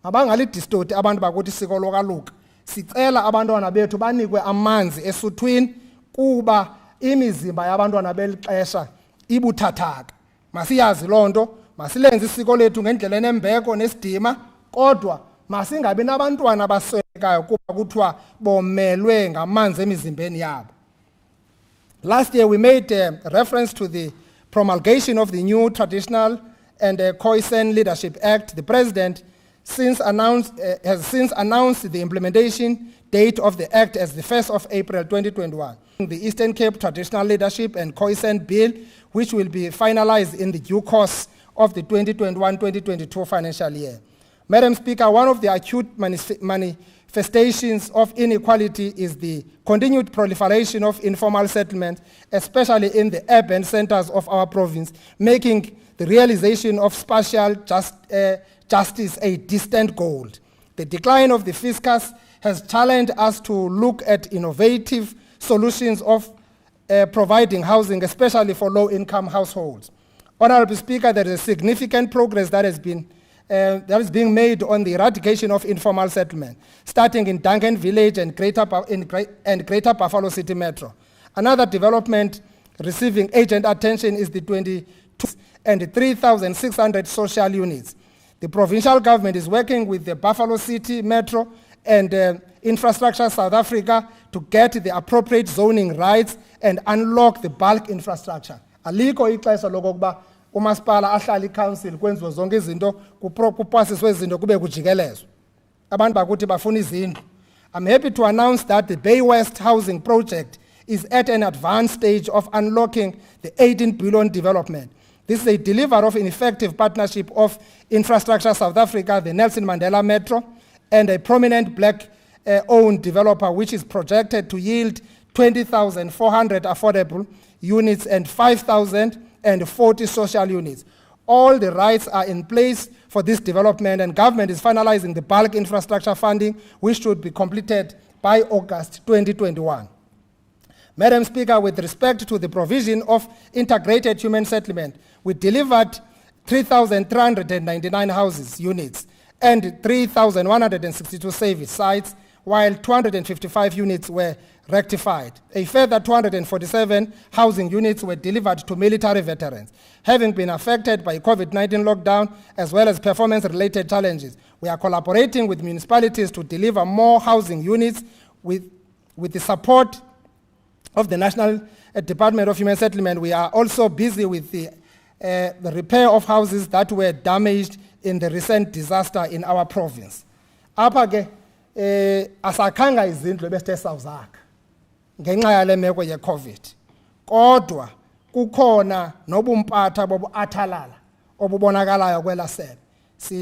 Abangalidistoti abantu bakuthi isiko lokwaluka. Sicela abantwana bethu banikwe amanzi esuthwini kuba imizimba yabantwana belixesha ibuthathaka. Masiyazi lonto, masilenze isiko lethu ngendlela enembeko nesidima, kodwa masingabi nabantwana baswelekayo kuba kuthiwa bomelwe ngamanzi emizimbeni yabo. Last year we made reference to the promulgation of the new Traditional and Khoisan Leadership Act. The President has since announced the implementation date of the Act as the 1st of April 2021. The Eastern Cape Traditional Leadership and Khoisan Bill, which will be finalized in the due course of the 2021-2022 financial year. Madam Speaker, one of the acute manifestations of inequality is the continued proliferation of informal settlements, especially in the urban centers of our province, making the realization of spatial justice a distant goal. The decline of the fiscus has challenged us to look at innovative solutions of providing housing, especially for low-income households. Honorable Speaker, there is significant progress that is being made on the eradication of informal settlement, starting in Duncan Village and Greater Buffalo City Metro. Another development receiving urgent attention is the 22 and 3,600 social units. The provincial government is working with the Buffalo City Metro and Infrastructure South Africa to get the appropriate zoning rights and unlock the bulk infrastructure. Aliko ixesha lokokuba umasipala ahlala i-council kwenziwe zonke izinto kupasiswe izinto kube kujikelezwe. Abantu bakuthi bafuna izindlu. I'm happy to announce that the Bay West Housing Project is at an advanced stage of unlocking the 18 billion development. This is a delivery of an effective partnership of Infrastructure South Africa, the Nelson Mandela Metro, and a prominent black-owned developer which is projected to yield 20,400 affordable units and 5,040 social units. All the rights are in place for this development, and government is finalizing the bulk infrastructure funding, which should be completed by August 2021. Madam Speaker, with respect to the provision of integrated human settlement, we delivered 3,399 houses units and 3,162 service sites, while 255 units were rectified. A further 247 housing units were delivered to military veterans. Having been affected by COVID-19 lockdown as well as performance-related challenges, we are collaborating with municipalities to deliver more housing units with the support of the National Department of Human Settlement. We are also busy with the repair of houses that were damaged in the recent disaster in our province. Apha ke asakhanga izindlu bese sawuzakha ngenxa yale meko ye COVID. Kodwa kukhona nobumpatha bobu athalala obubonakalayo kwelasebe.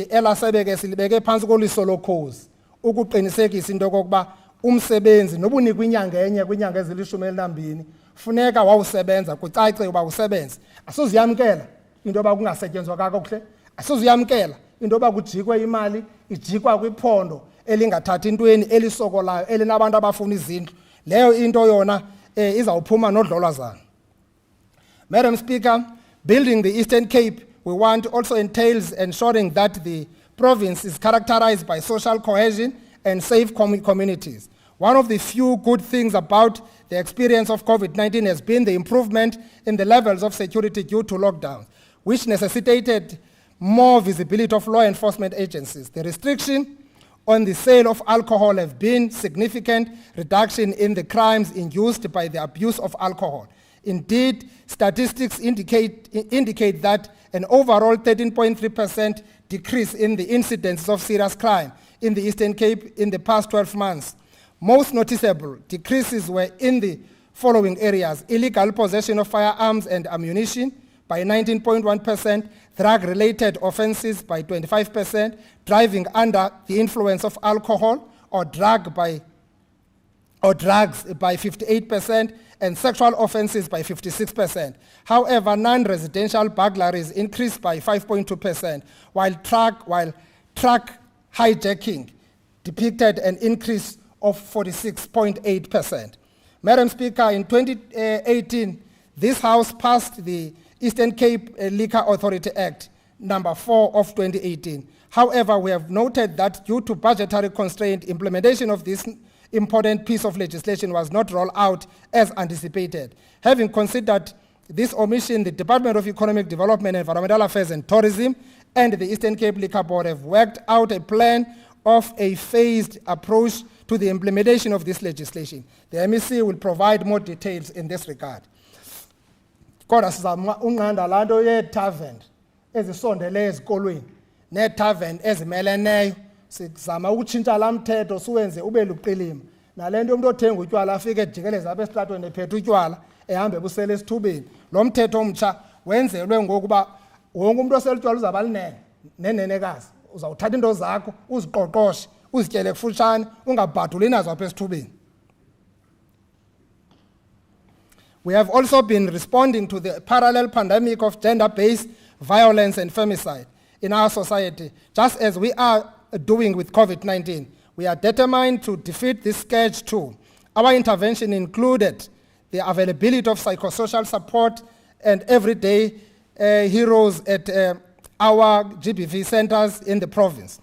Elasebe ke silibeke phansi koliso lokhozi ukuqinisekisa into kokuba umsebenzi nobunikwa inyanga enye kwinyanga ezili-12 funeka wawusebenza kucace uba usebenza. Asoziyamkela into yoba kungasetyenzwa kakuhle, asoziyamkela into yoba kujikwe imali ijikwa kwiphondo elingathathi intweni elisokolayo elinabantu abafuna izindlu. Leyo into yona izawuphuma nodlolwazana. Madam Speaker, building the Eastern Cape we want also entails ensuring that the province is characterized by social cohesion and safe communities. One of the few good things about the experience of COVID-19 has been the improvement in the levels of security due to lockdowns, which necessitated more visibility of law enforcement agencies. The restriction on the sale of alcohol have been significant reduction in the crimes induced by the abuse of alcohol. Indeed, statistics indicate that an overall 13.3% decrease in the incidence of serious crime in the Eastern Cape in the past 12 months. Most noticeable decreases were in the following areas: illegal possession of firearms and ammunition by 19.1%, drug-related offenses by 25%, driving under the influence of alcohol or drugs by 58%, and sexual offenses by 56%. However, non-residential burglaries increased by 5.2%, while truck hijacking depicted an increase of 46.8%. Madam Speaker, in 2018, this House passed the Eastern Cape Liquor Authority Act, number 4 of 2018. However, we have noted that due to budgetary constraint, implementation of this important piece of legislation was not rolled out as anticipated. Having considered this omission, the Department of Economic Development, Environmental Affairs and Tourism and the Eastern Cape Liquor Board have worked out a plan of a phased approach to the implementation of this legislation. The MEC will provide more details in this regard. Kodwa sizama unqanda lanto ye-tavern ezisondele ezikolweni ne-tavern ezimeleneyo. Sizama ukutshintsha la mthetho suwenze ube luqilima. Nalento umuntu othenga utywala afike ejikeleze apha esitratweni ephethe utywala ehambe busele esithubeni. Lo mthetho omtsha wenzelwe ngokuba wonke umuntu osela utywala uzaba linene nenenekazi. Uzawuthatha into zakho uziqoqoshe uzityele kufutshane ungabhaduli nazo apha esithubeni. We have also been responding to the parallel pandemic of gender-based violence and femicide in our society, just as we are doing with COVID-19. We are determined to defeat this scourge too. Our intervention included the availability of psychosocial support and everyday heroes at our GBV centers in the province.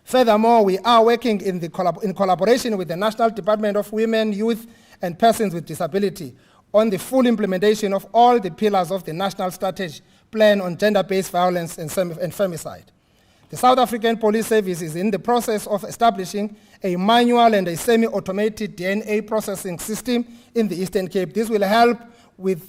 Furthermore, we are working in collaboration with the National Department of Women, Youth and Persons with Disability on the full implementation of all the pillars of the National Strategy Plan on Gender-Based Violence and Femicide. The South African Police Service is in the process of establishing a manual and a semi-automated DNA processing system in the Eastern Cape. This will help with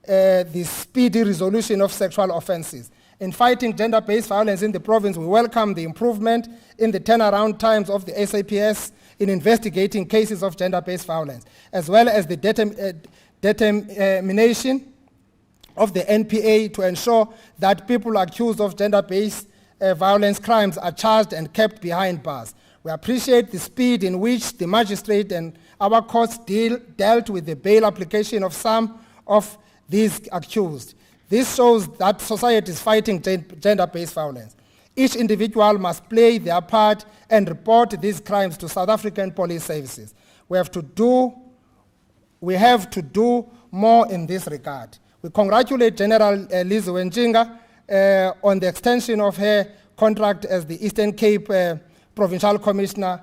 the speedy resolution of sexual offenses. In fighting gender-based violence in the province, we welcome the improvement in the turnaround times of the SAPS in investigating cases of gender-based violence, as well as the determination of the NPA to ensure that people accused of gender-based violence crimes are charged and kept behind bars. We appreciate the speed in which the magistrate and our courts dealt with the bail application of some of these accused. This shows that society is fighting gender-based violence. Each individual must play their part and report these crimes to South African Police Services. We have to do more in this regard. We congratulate General Liz Wenjinga on the extension of her contract as the Eastern Cape Provincial Commissioner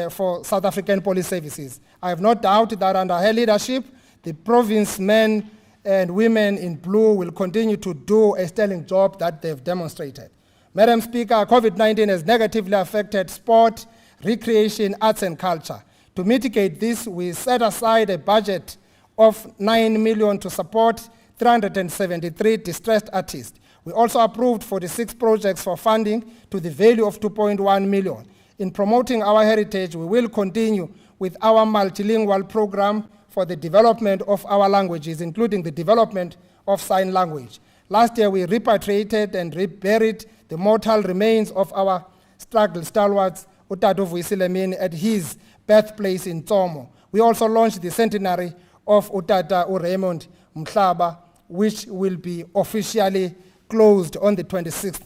for South African Police Services. I have no doubt that under her leadership, the province men and women in blue will continue to do a sterling job that they've demonstrated. Madam Speaker, COVID-19 has negatively affected sport, recreation, arts and culture. To mitigate this, we set aside a budget of 9 million to support 373 distressed artists. We also approved 46 projects for funding to the value of 2.1 million. In promoting our heritage, we will continue with our multilingual program for the development of our languages, including the development of sign language. Last year, we repatriated and reburied the mortal remains of our struggle stalwarts, Utata Vuisilemini, at his birthplace in Tsomo. We also launched the centenary of Utata Raymond Mhlaba, which will be officially closed on the 26th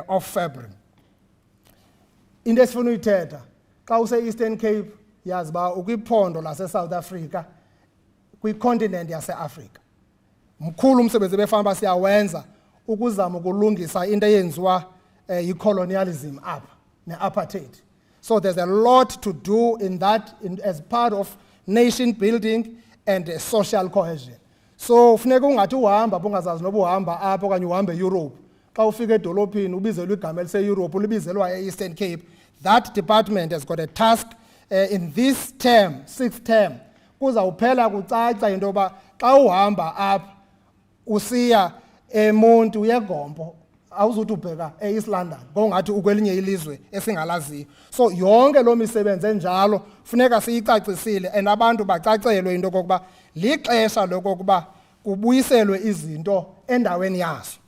of February. Into esifuna uyithetha xa use-Eastern Cape yazi uba ukwiphondo lase-South Africa kwi-continent yase-Africa. Mkhulu umsebenzi ebefana uba siyawenza ukuzama ukulungisa into eyenziwa yi-colonialism apha ne-apartheid. So there's a lot to do in that as part of nation building and social cohesion. So funeka ungathi uhamba bungazazi noba uhamba apha okanye uhambe eEurope. Xa ufika edolophini ubizelwe igama elise-Europe ulibizelwa e-Eastern Cape. That department has got a task in this term, 6th term. Kuzawuphela kucaca into yoba xa uhamba apha usiya eMonti uye eGompo awuzuthi ubheka e-East London ngongathi ukwelinye ilizwe esingalaziyo. So yonke lo misebenzi enjalo funeka siyicacisile and abantu bacacelwe into kokuba lixesha lokokuba kubuyiselwe izinto endaweni yazo.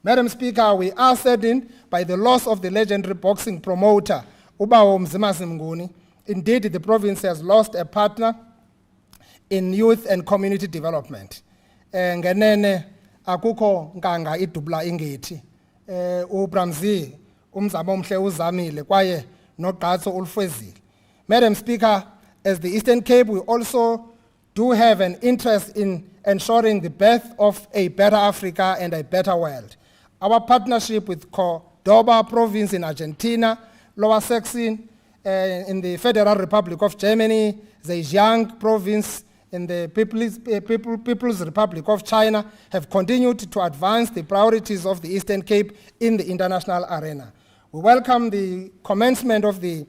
Madam Speaker, we are saddened by the loss of the legendary boxing promoter Ubawo Mzimasi Mnguni. Indeed, the province has lost a partner in youth and community development. Ngenene akukho nkanga idubla ingethi. uBramzi umzamo omhle uzamile kwaye noqatso ulufezile. Madam Speaker, as the Eastern Cape, we also do have an interest in ensuring the birth of a better Africa and a better world. Our partnership with Cordoba province in Argentina, Lower Saxon in the Federal Republic of Germany, Zhejiang province in the People's Republic of China have continued to advance the priorities of the Eastern Cape in the international arena. We welcome the commencement of the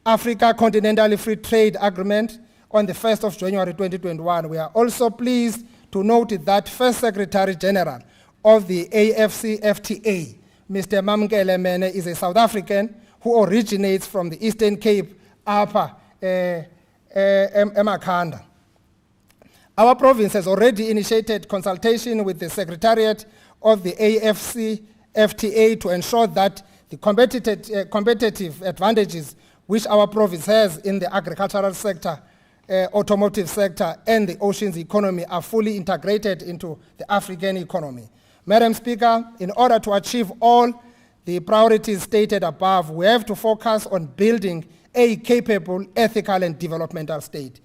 Africa Continental Free Trade Agreement on the 1st of January 2021. We are also pleased to note that First Secretary General of the AFCFTA, Mr. Mamkele Mene, is a South African who originates from the Eastern Cape, Upper Emakhanda. Our province has already initiated consultation with the Secretariat of the AFCFTA to ensure that the competitive advantages which our province has in the agricultural sector, automotive sector, and the oceans economy are fully integrated into the African economy. Madam Speaker, in order to achieve all the priorities stated above, we have to focus on building a capable, ethical, and developmental state.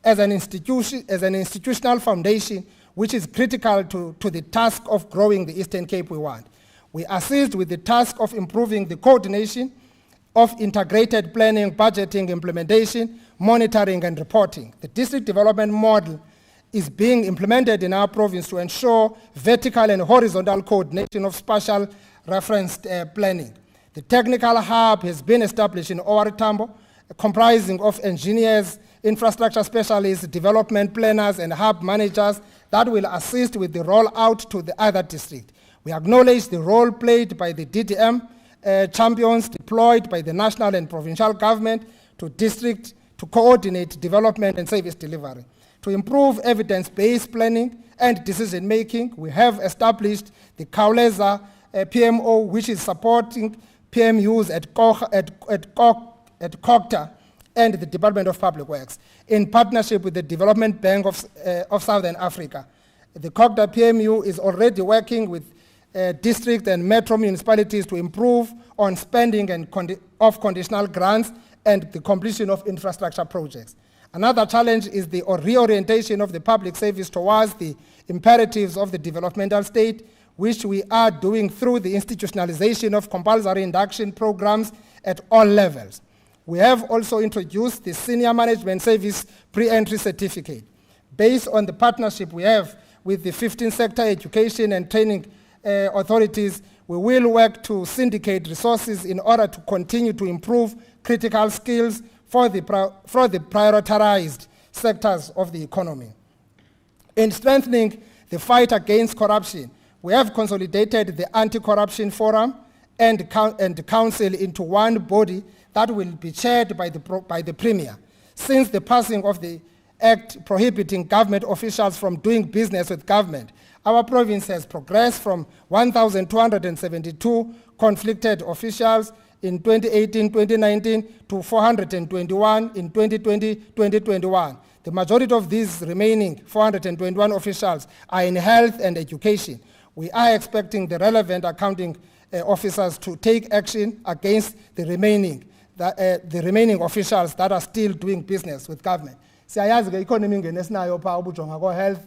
As an institutional foundation, which is critical to the task of growing the Eastern Cape we want. We assist with the task of improving the coordination of integrated planning, budgeting, implementation, monitoring, and reporting. The district development model is being implemented in our province to ensure vertical and horizontal coordination of spatial referenced planning. The technical hub has been established in Owari Tambo, comprising of engineers, infrastructure specialists, development planners, and hub managers that will assist with the rollout to the other districts. We acknowledge the role played by the DDM champions deployed by the national and provincial government to district to coordinate development and service delivery. To improve evidence-based planning and decision-making, we have established the Kauleza PMO, which is supporting PMUs at COCTA and the Department of Public Works, in partnership with the Development Bank of Southern Africa. The COCTA PMU is already working with district and metro municipalities to improve on spending and of conditional grants and the completion of infrastructure projects. Another challenge is the reorientation of the public service towards the imperatives of the developmental state, which we are doing through the institutionalization of compulsory induction programs at all levels. We have also introduced the Senior Management Service Pre-Entry Certificate. Based on the partnership we have with the 15 sector education and training authorities, we will work to syndicate resources in order to continue to improve critical skills for the prioritized sectors of the economy. In strengthening the fight against corruption, we have consolidated the Anti-Corruption Forum and Council into one body that will be chaired by the Premier. Since the passing of the Act prohibiting government officials from doing business with government, our province has progressed from 1,272 conflicted officials in 2018-2019 to 421 in 2020-2021. The majority of these remaining 421 officials are in health and education. We are expecting the relevant accounting officers to take action against the remaining officials that are still doing business with government. Siyayazi ke economy ngenesinayo pha ubujonga ko health,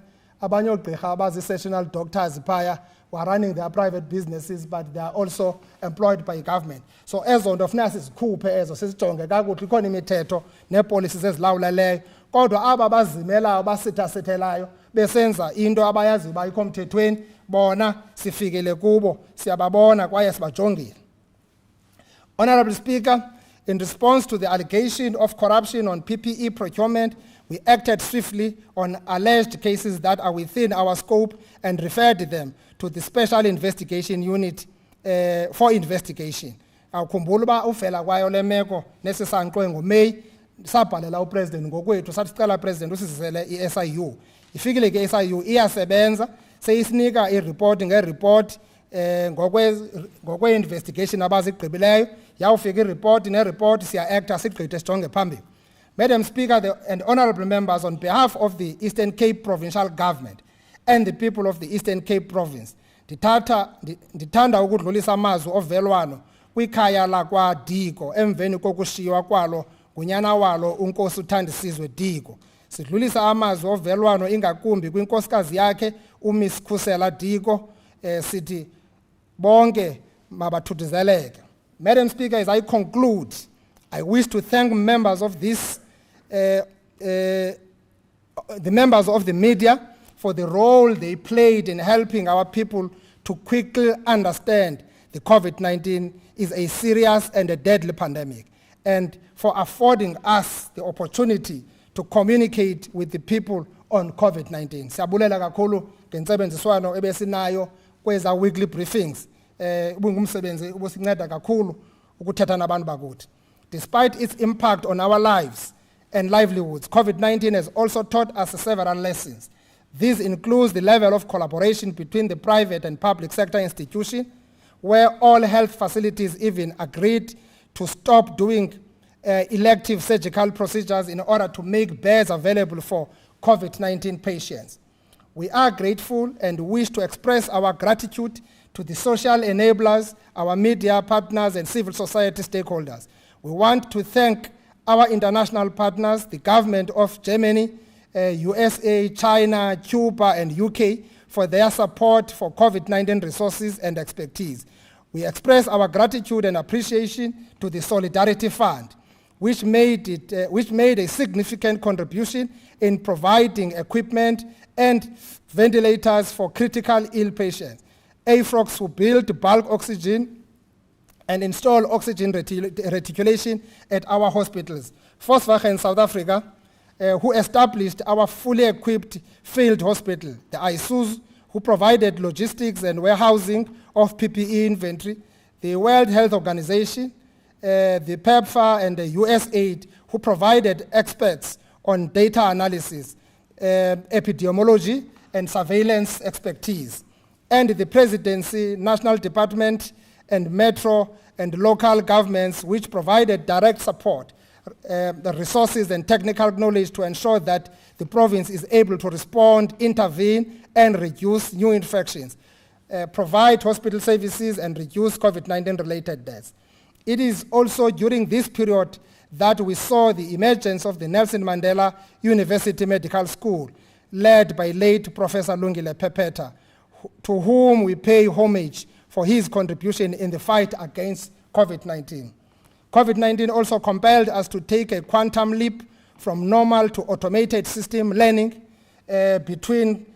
abanye ogqirha abazi-sessional doctors phaya who are running their private businesses, but they are also employed by government. So ezo nto funeka sizikhuphe ezo sizijonge kakuhle ikhona imithetho neepolicies ezilawula leyo, kodwa aba bazimelayo basithasithelayo besenza into abayaziyo uba ikho mthethweni, bona sifikele kubo, siyababona kwaye sibajongile. Honorable Speaker, in response to the allegation of corruption on PPE procurement, we acted swiftly on alleged cases that are within our scope and referred them to the Special Investigation Unit for investigation. Awukhumbula uba uvela kwayo le meko nesisankqwe ngoMeyi sabhalela upresident ngokwethu sathi sicela president usizele i-SIU. Ifikile ke i-SIU iyasebenza, seyisinika i-report nge-report ngokwe-investigation abazigqibileyo, yawufika i-report ne-report siya-acta sigqithe sijonge phambili. Madam Speaker and honorable members, on behalf of the Eastern Cape Provincial Government and the people of the Eastern Cape Province, ndithanda ukudlulisa amazwi ovelwano kwikhaya lakwa Diko emveni kokushiywa kwalo ngunyana walo uNkosi uThandisizwe Diko. Sidlulisa amazwi ovelwano ingakumbi kwinkosikazi yakhe uMiss Khusela Diko, sithi bonke mabathuthuzeleke. Madam Speaker, as I conclude, I wish to thank members of the members of the media for the role they played in helping our people to quickly understand the COVID-19 is a serious and a deadly pandemic, and for affording us the opportunity to communicate with the people on COVID-19. Siyabulela kakhulu ngentsebenziswano ebesinayo kweza weekly briefings. Ubungumsebenzi ubusinceda kakhulu ukuthetha nabantu bakuthi. Despite its impact on our lives and livelihoods, COVID-19 has also taught us several lessons. This includes the level of collaboration between the private and public sector institutions, where all health facilities even agreed to stop doing elective surgical procedures in order to make beds available for COVID-19 patients. We are grateful and wish to express our gratitude to the social enablers, our media partners, and civil society stakeholders. We want to thank our international partners, the government of Germany, USA, China, Cuba, and UK for their support for COVID-19 resources and expertise. We express our gratitude and appreciation to the Solidarity Fund, which made a significant contribution in providing equipment and ventilators for critical ill patients. AFROX, who built bulk oxygen and installed oxygen reticulation at our hospitals. Volkswagen South Africa, who established our fully equipped field hospital. The ISUs, who provided logistics and warehousing of PPE inventory. The World Health Organization, the PEPFAR, and the USAID, who provided experts on data analysis, epidemiology, and surveillance expertise. And the Presidency, National Department, and Metro and local governments, which provided direct support, the resources and technical knowledge to ensure that the province is able to respond, intervene, and reduce new infections, provide hospital services, and reduce COVID-19 related deaths. It is also during this period that we saw the emergence of the Nelson Mandela University Medical School, led by late Professor Lungile Pepeta, to whom we pay homage for his contribution in the fight against COVID-19. COVID-19 also compelled us to take a quantum leap from normal to automated system learning between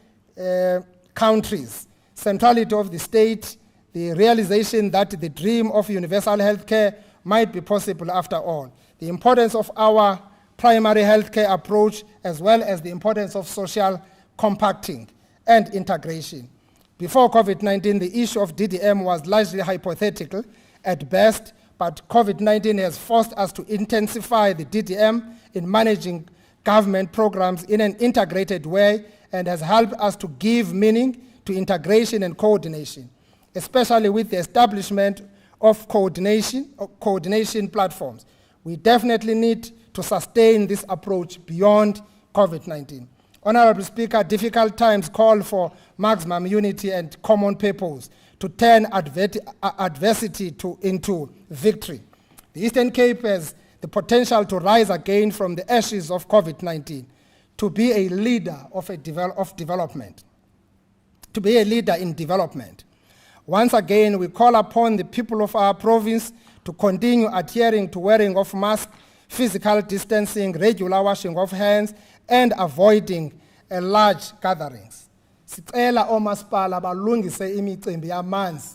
countries, centrality of the state, the realization that the dream of universal healthcare might be possible after all, the importance of our primary healthcare approach, as well as the importance of social compacting and integration. Before COVID-19, the issue of DDM was largely hypothetical at best, but COVID-19 has forced us to intensify the DDM in managing government programs in an integrated way and has helped us to give meaning to integration and coordination, especially with the establishment of coordination platforms. We definitely need to sustain this approach beyond COVID-19. Honorable Speaker, difficult times call for maximum unity and common purpose to turn adversity into victory. The Eastern Cape has the potential to rise again from the ashes of COVID-19, to be a leader of development, to be a leader in development. Once again, we call upon the people of our province to continue adhering to wearing of masks, physical distancing, regular washing of hands, and avoiding large gatherings. Sicela omasipala balungise imicimbi yamanzi,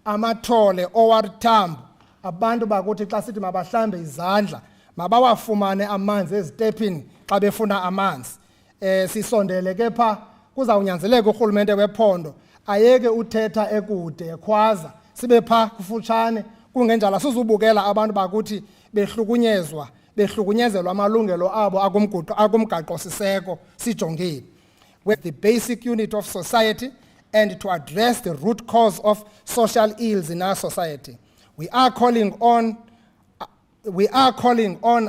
amathole owarithambo, abantu bakuthi xa sithi mabahlambe izandla, mabawafumane amanzi ezitepini xa befuna amanzi. Sisondele ke pha kuzawunyanzeleka urhulumente wephondo ayeke uthetha ekude ekhwaza, sibe pha kufutshane, kungenjalo sizubukela abantu bakuthi behlukunyezelwa amalungelo abo akumgaqo siseko sijongile. With the basic unit of society and to address the root cause of social ills in our society. We are calling on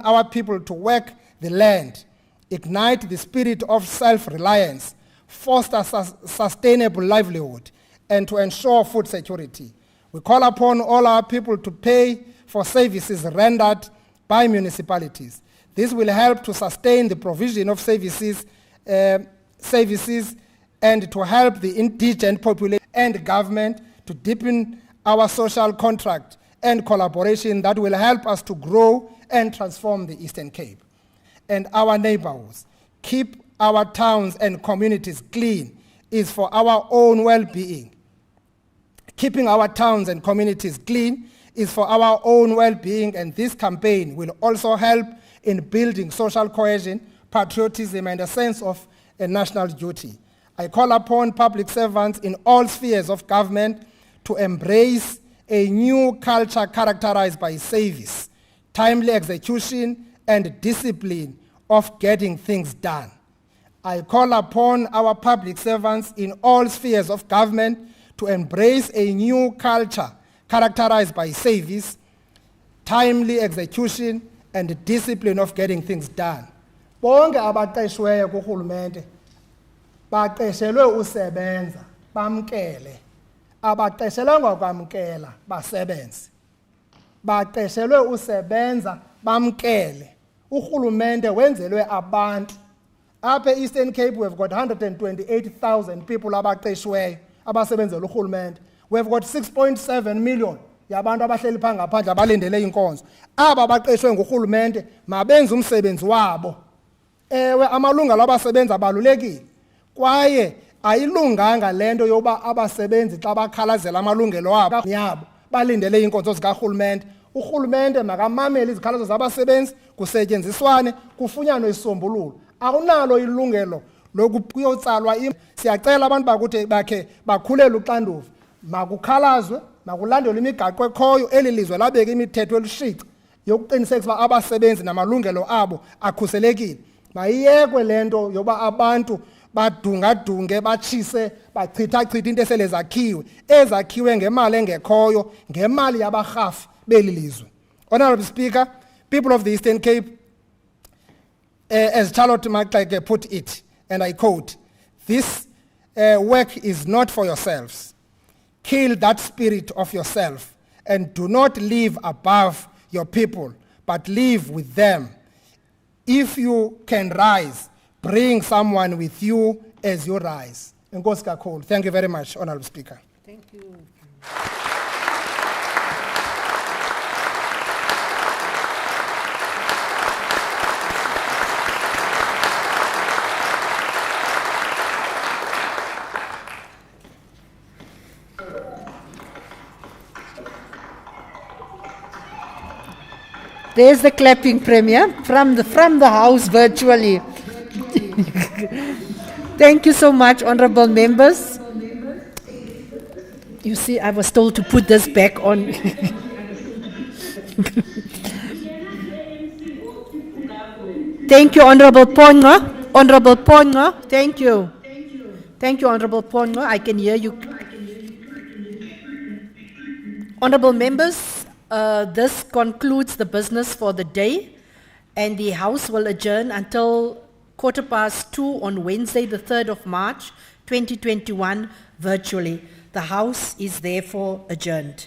our people to work the land, ignite the spirit of self-reliance, foster sustainable livelihood, and to ensure food security. We call upon all our people to pay for services rendered by municipalities. This will help to sustain the provision of services and to help the indigent population and government to deepen our social contract and collaboration that will help us to grow and transform the Eastern Cape and our neighborhoods. Keep our towns and communities clean is for our own well-being. Keeping our towns and communities clean is for our own well-being, and this campaign will also help in building social cohesion, patriotism, and a sense of a national duty. I call upon public servants in all spheres of government to embrace a new culture characterized by service, timely execution, and discipline of getting things done. I call upon our public servants in all spheres of government to embrace a new culture characterized by service, timely execution, and discipline of getting things done. Bonke abaqeshweyo kurhulumente baqeshelwe usebenza bamkele, abaqeshelwanga kwamkela basebenze, baqeshelwe usebenza bamkele. Urhulumente wenzelwe abantu. Apha e-Eastern Cape we've got 128,000 people abaqeshweyo abasebenzela urhulumente. We've got 6.7 million yabantu abahleli pha ngaphandle abalindele inkonzo. Aba baqeshwe ngurhulumente mabenze umsebenzi wabo. Ewe amalungelo abasebenzi abalulekile, kwaye ayilunganga lento yoba abasebenzi xa bakhalazela amalungelo yabo balindele inkonzo zikarhulumente. Urhulumente makamamele izikhalazo zabasebenzi, kusetyenziswane, kufunyanwe isisombululo. Akunalo ilungelo lokuyotsalwa. Siyacela abantu bakuthi bakhe bakhulele uxanduva, makukhalazwe, makulandelwe imigaqo ekhoyo, eli lizwe labeka imithetho elushici yokuqinisekisa uba abasebenzi namalungelo abo akhuselekile. Mayiyekwe lento yoba abantu badungadunge, batshise, bachithachithe into esele zakhiwe, ezakhiwe ngemali engekhoyo, ngemali yabarhafi beli lizwe. Honorable Speaker, people of the Eastern Cape, as Charlotte Maxeke put it, and I quote, this work is not for yourselves. Kill that spirit of yourself and do not live above your people, but live with them. If you can rise, bring someone with you as you rise. Nkosi kakhulu. Thank you very much, Honorable Speaker. Thank you. There's the clapping, Premier, from the house virtually. Thank you so much, honorable members. You see, I was told to put this back on. Thank you, Honorable Ponga. Honorable Ponga, thank you. Thank you, Honorable Ponga. I can hear you. Honorable members, this concludes the business for the day, and the House will adjourn until 2:15 on Wednesday, the 3rd of March, 2021 virtually. The House is therefore adjourned.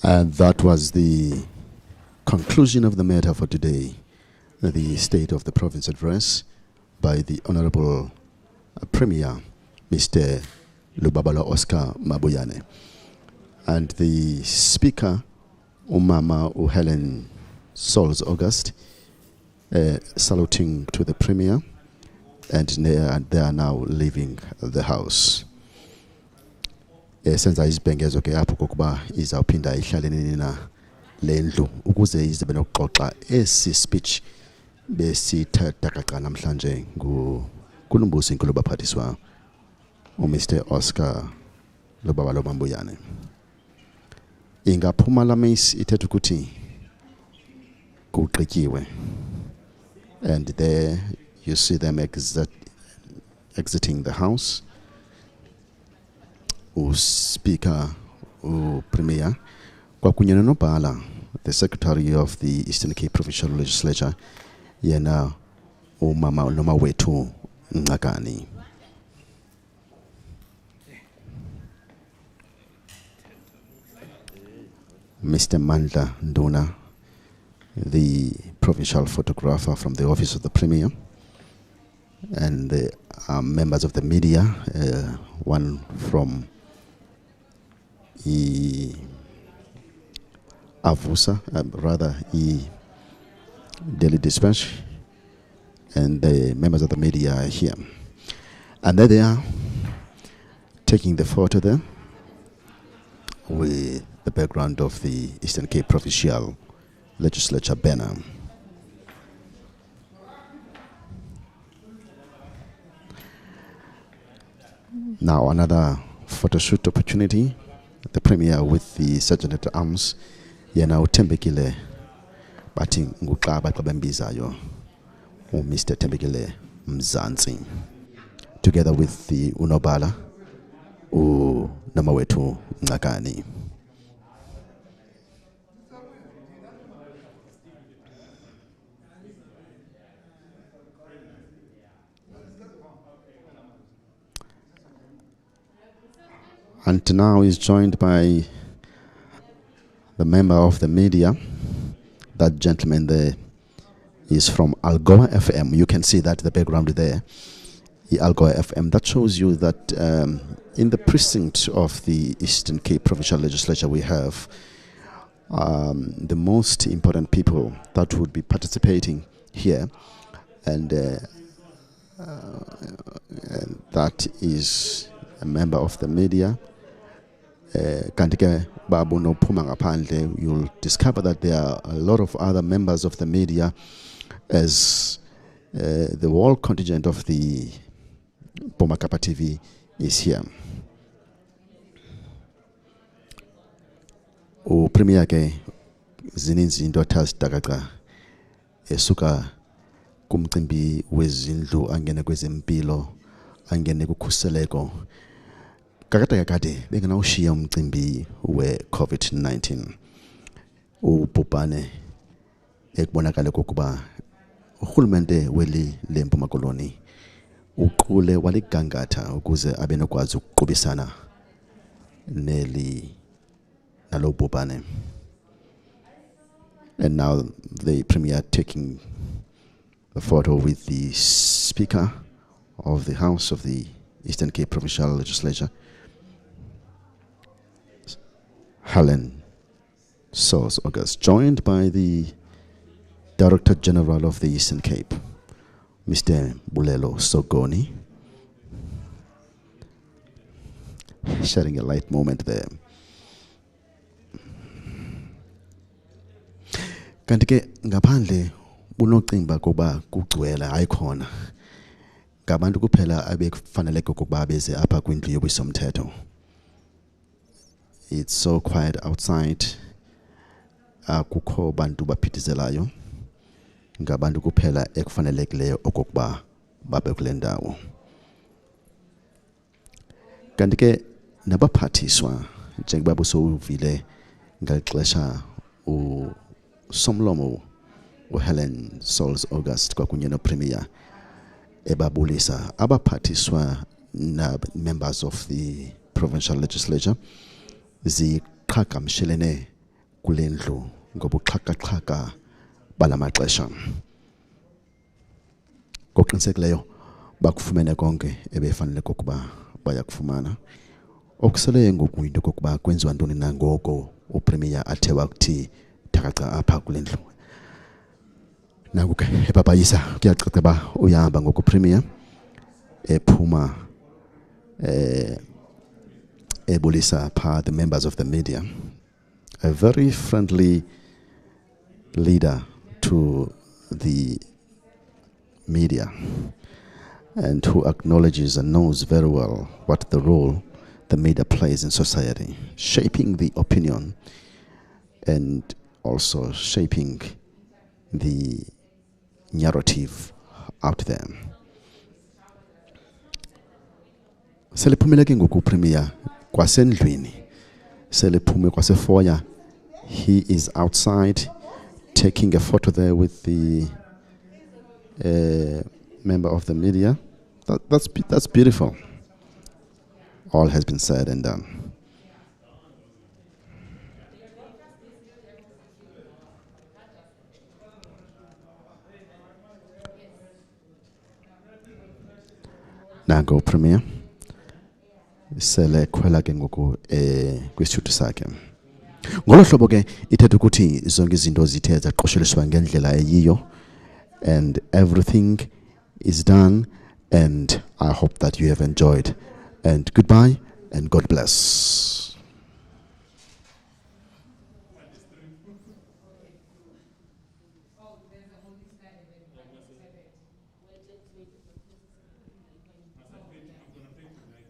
And that was the conclusion of the matter for today, the State of the Province address by the Honorable Premier, Mr. Lubabalo Oscar Mabuyane. And the Speaker, Umama Helen Sols August, saluting to the Premier, and they are now leaving the House. Senza izibhengezo ke apho kokuba izawuphinda ihlalene na lendlu ukuze ize benokuxoxa esi speech besithatha namhlanje nguNkulumbuso inkulu baphathiswa uMr Oscar Lubabalo Mabuyane. Ingaphuma la mace ithetha ukuthi kugqityiwe, and there you see them exiting the House. Speaker, Premier, kwakunye nonobhala, the Secretary of the Eastern Cape Provincial Legislature, yena umama noma wethu Ngakani. Mr. Mandla Nduna, the provincial photographer from the office of the Premier, and the members of the media, one from Avusa, rather Daily Dispatch, and the members of the media are here. And there they are, taking the photo there with the background of the Eastern Cape Provincial Legislature banner. Now another photo shoot opportunity. The Premier with the Sergeant at Arms, yena uThembekile bathi nguXaba xa bembizayo, Mr. Thembekile Mzansi, together with the unobhala namawethu Ngakani. And now is joined by the member of the media. That gentleman there is from Algoa FM. You can see that the background there, the Algoa FM. That shows you that in the precinct of the Eastern Cape Provincial Legislature we have the most important people that would be participating here, and that is a member of the media. You'll discover that there are a lot of other members of the media, as the whole contingent of the Bomakapa TV is here. Premier ke zininzi into athazidakaca esuka kumcimbi wezindlu angene kwezempilo angene kukhuseleko. Kakade bengenawushiya umcimbi we-COVID-19. Ubhubhane ekubonakala kokuba urhulumente weli leMpuma Koloni uqule waligangatha ukuze abe nokwazi ukuqubisana nalo bhubhane. And now the Premier taking a photo with the Speaker of the House of the Eastern Cape Provincial Legislature, Helen Sols August, joined by the Director General of the Eastern Cape, Mr. Bulelo Sogoni, sharing a light moment there. Kanti ke ngaphandle bunocimba kuba kugcwele ayikhona ngabantu kuphela abekufaneleke ukuba beze apha kwindlu yobusomthetho. It's so quiet outside. Akukho bantu baphithizelayo, ngabantu kuphela ekufanelekileyo okokuba babe kule ndawo. Kanti ke nabaphathiswa njengoba busowuvile ngalixesha Somlomo Helen Sols August kwakunye noPremier ebabulisa abaphathiswa na members of the provincial legislature ziqhagamshelene kule ndlu ngobuxhaka-xhaka balamaxesha. Ngokuqinisekileyo bakufumene konke ebefanele kokuba bayakufumana. Okuseleyo ngoku yinto kokuba kwenziwa ntoni nangoko uPremier athe wakuthi thakaca apha kule ndlu. Nanku ke epabayisa kuyacaca uba uyahamba ngoku Premier ephuma ebulisa pha the members of the media. A very friendly leader to the media and who acknowledges and knows very well what the role the media plays in society, shaping the opinion and also shaping the narrative out there. Selephumile ke ngoku Premier kwasendlwini, selephume kwasefoya. He is outside taking a photo there with the member of the media. That's beautiful. All has been said and done. Nango Premier sele khwela ke ngoku kwisithuthi sakhe. Ngolo hlobo ke ithetha ukuthi zonke izinto zithe zaqosheliswa ngendlela eyiyo, and everything is done, and I hope that you have enjoyed, and goodbye and God bless.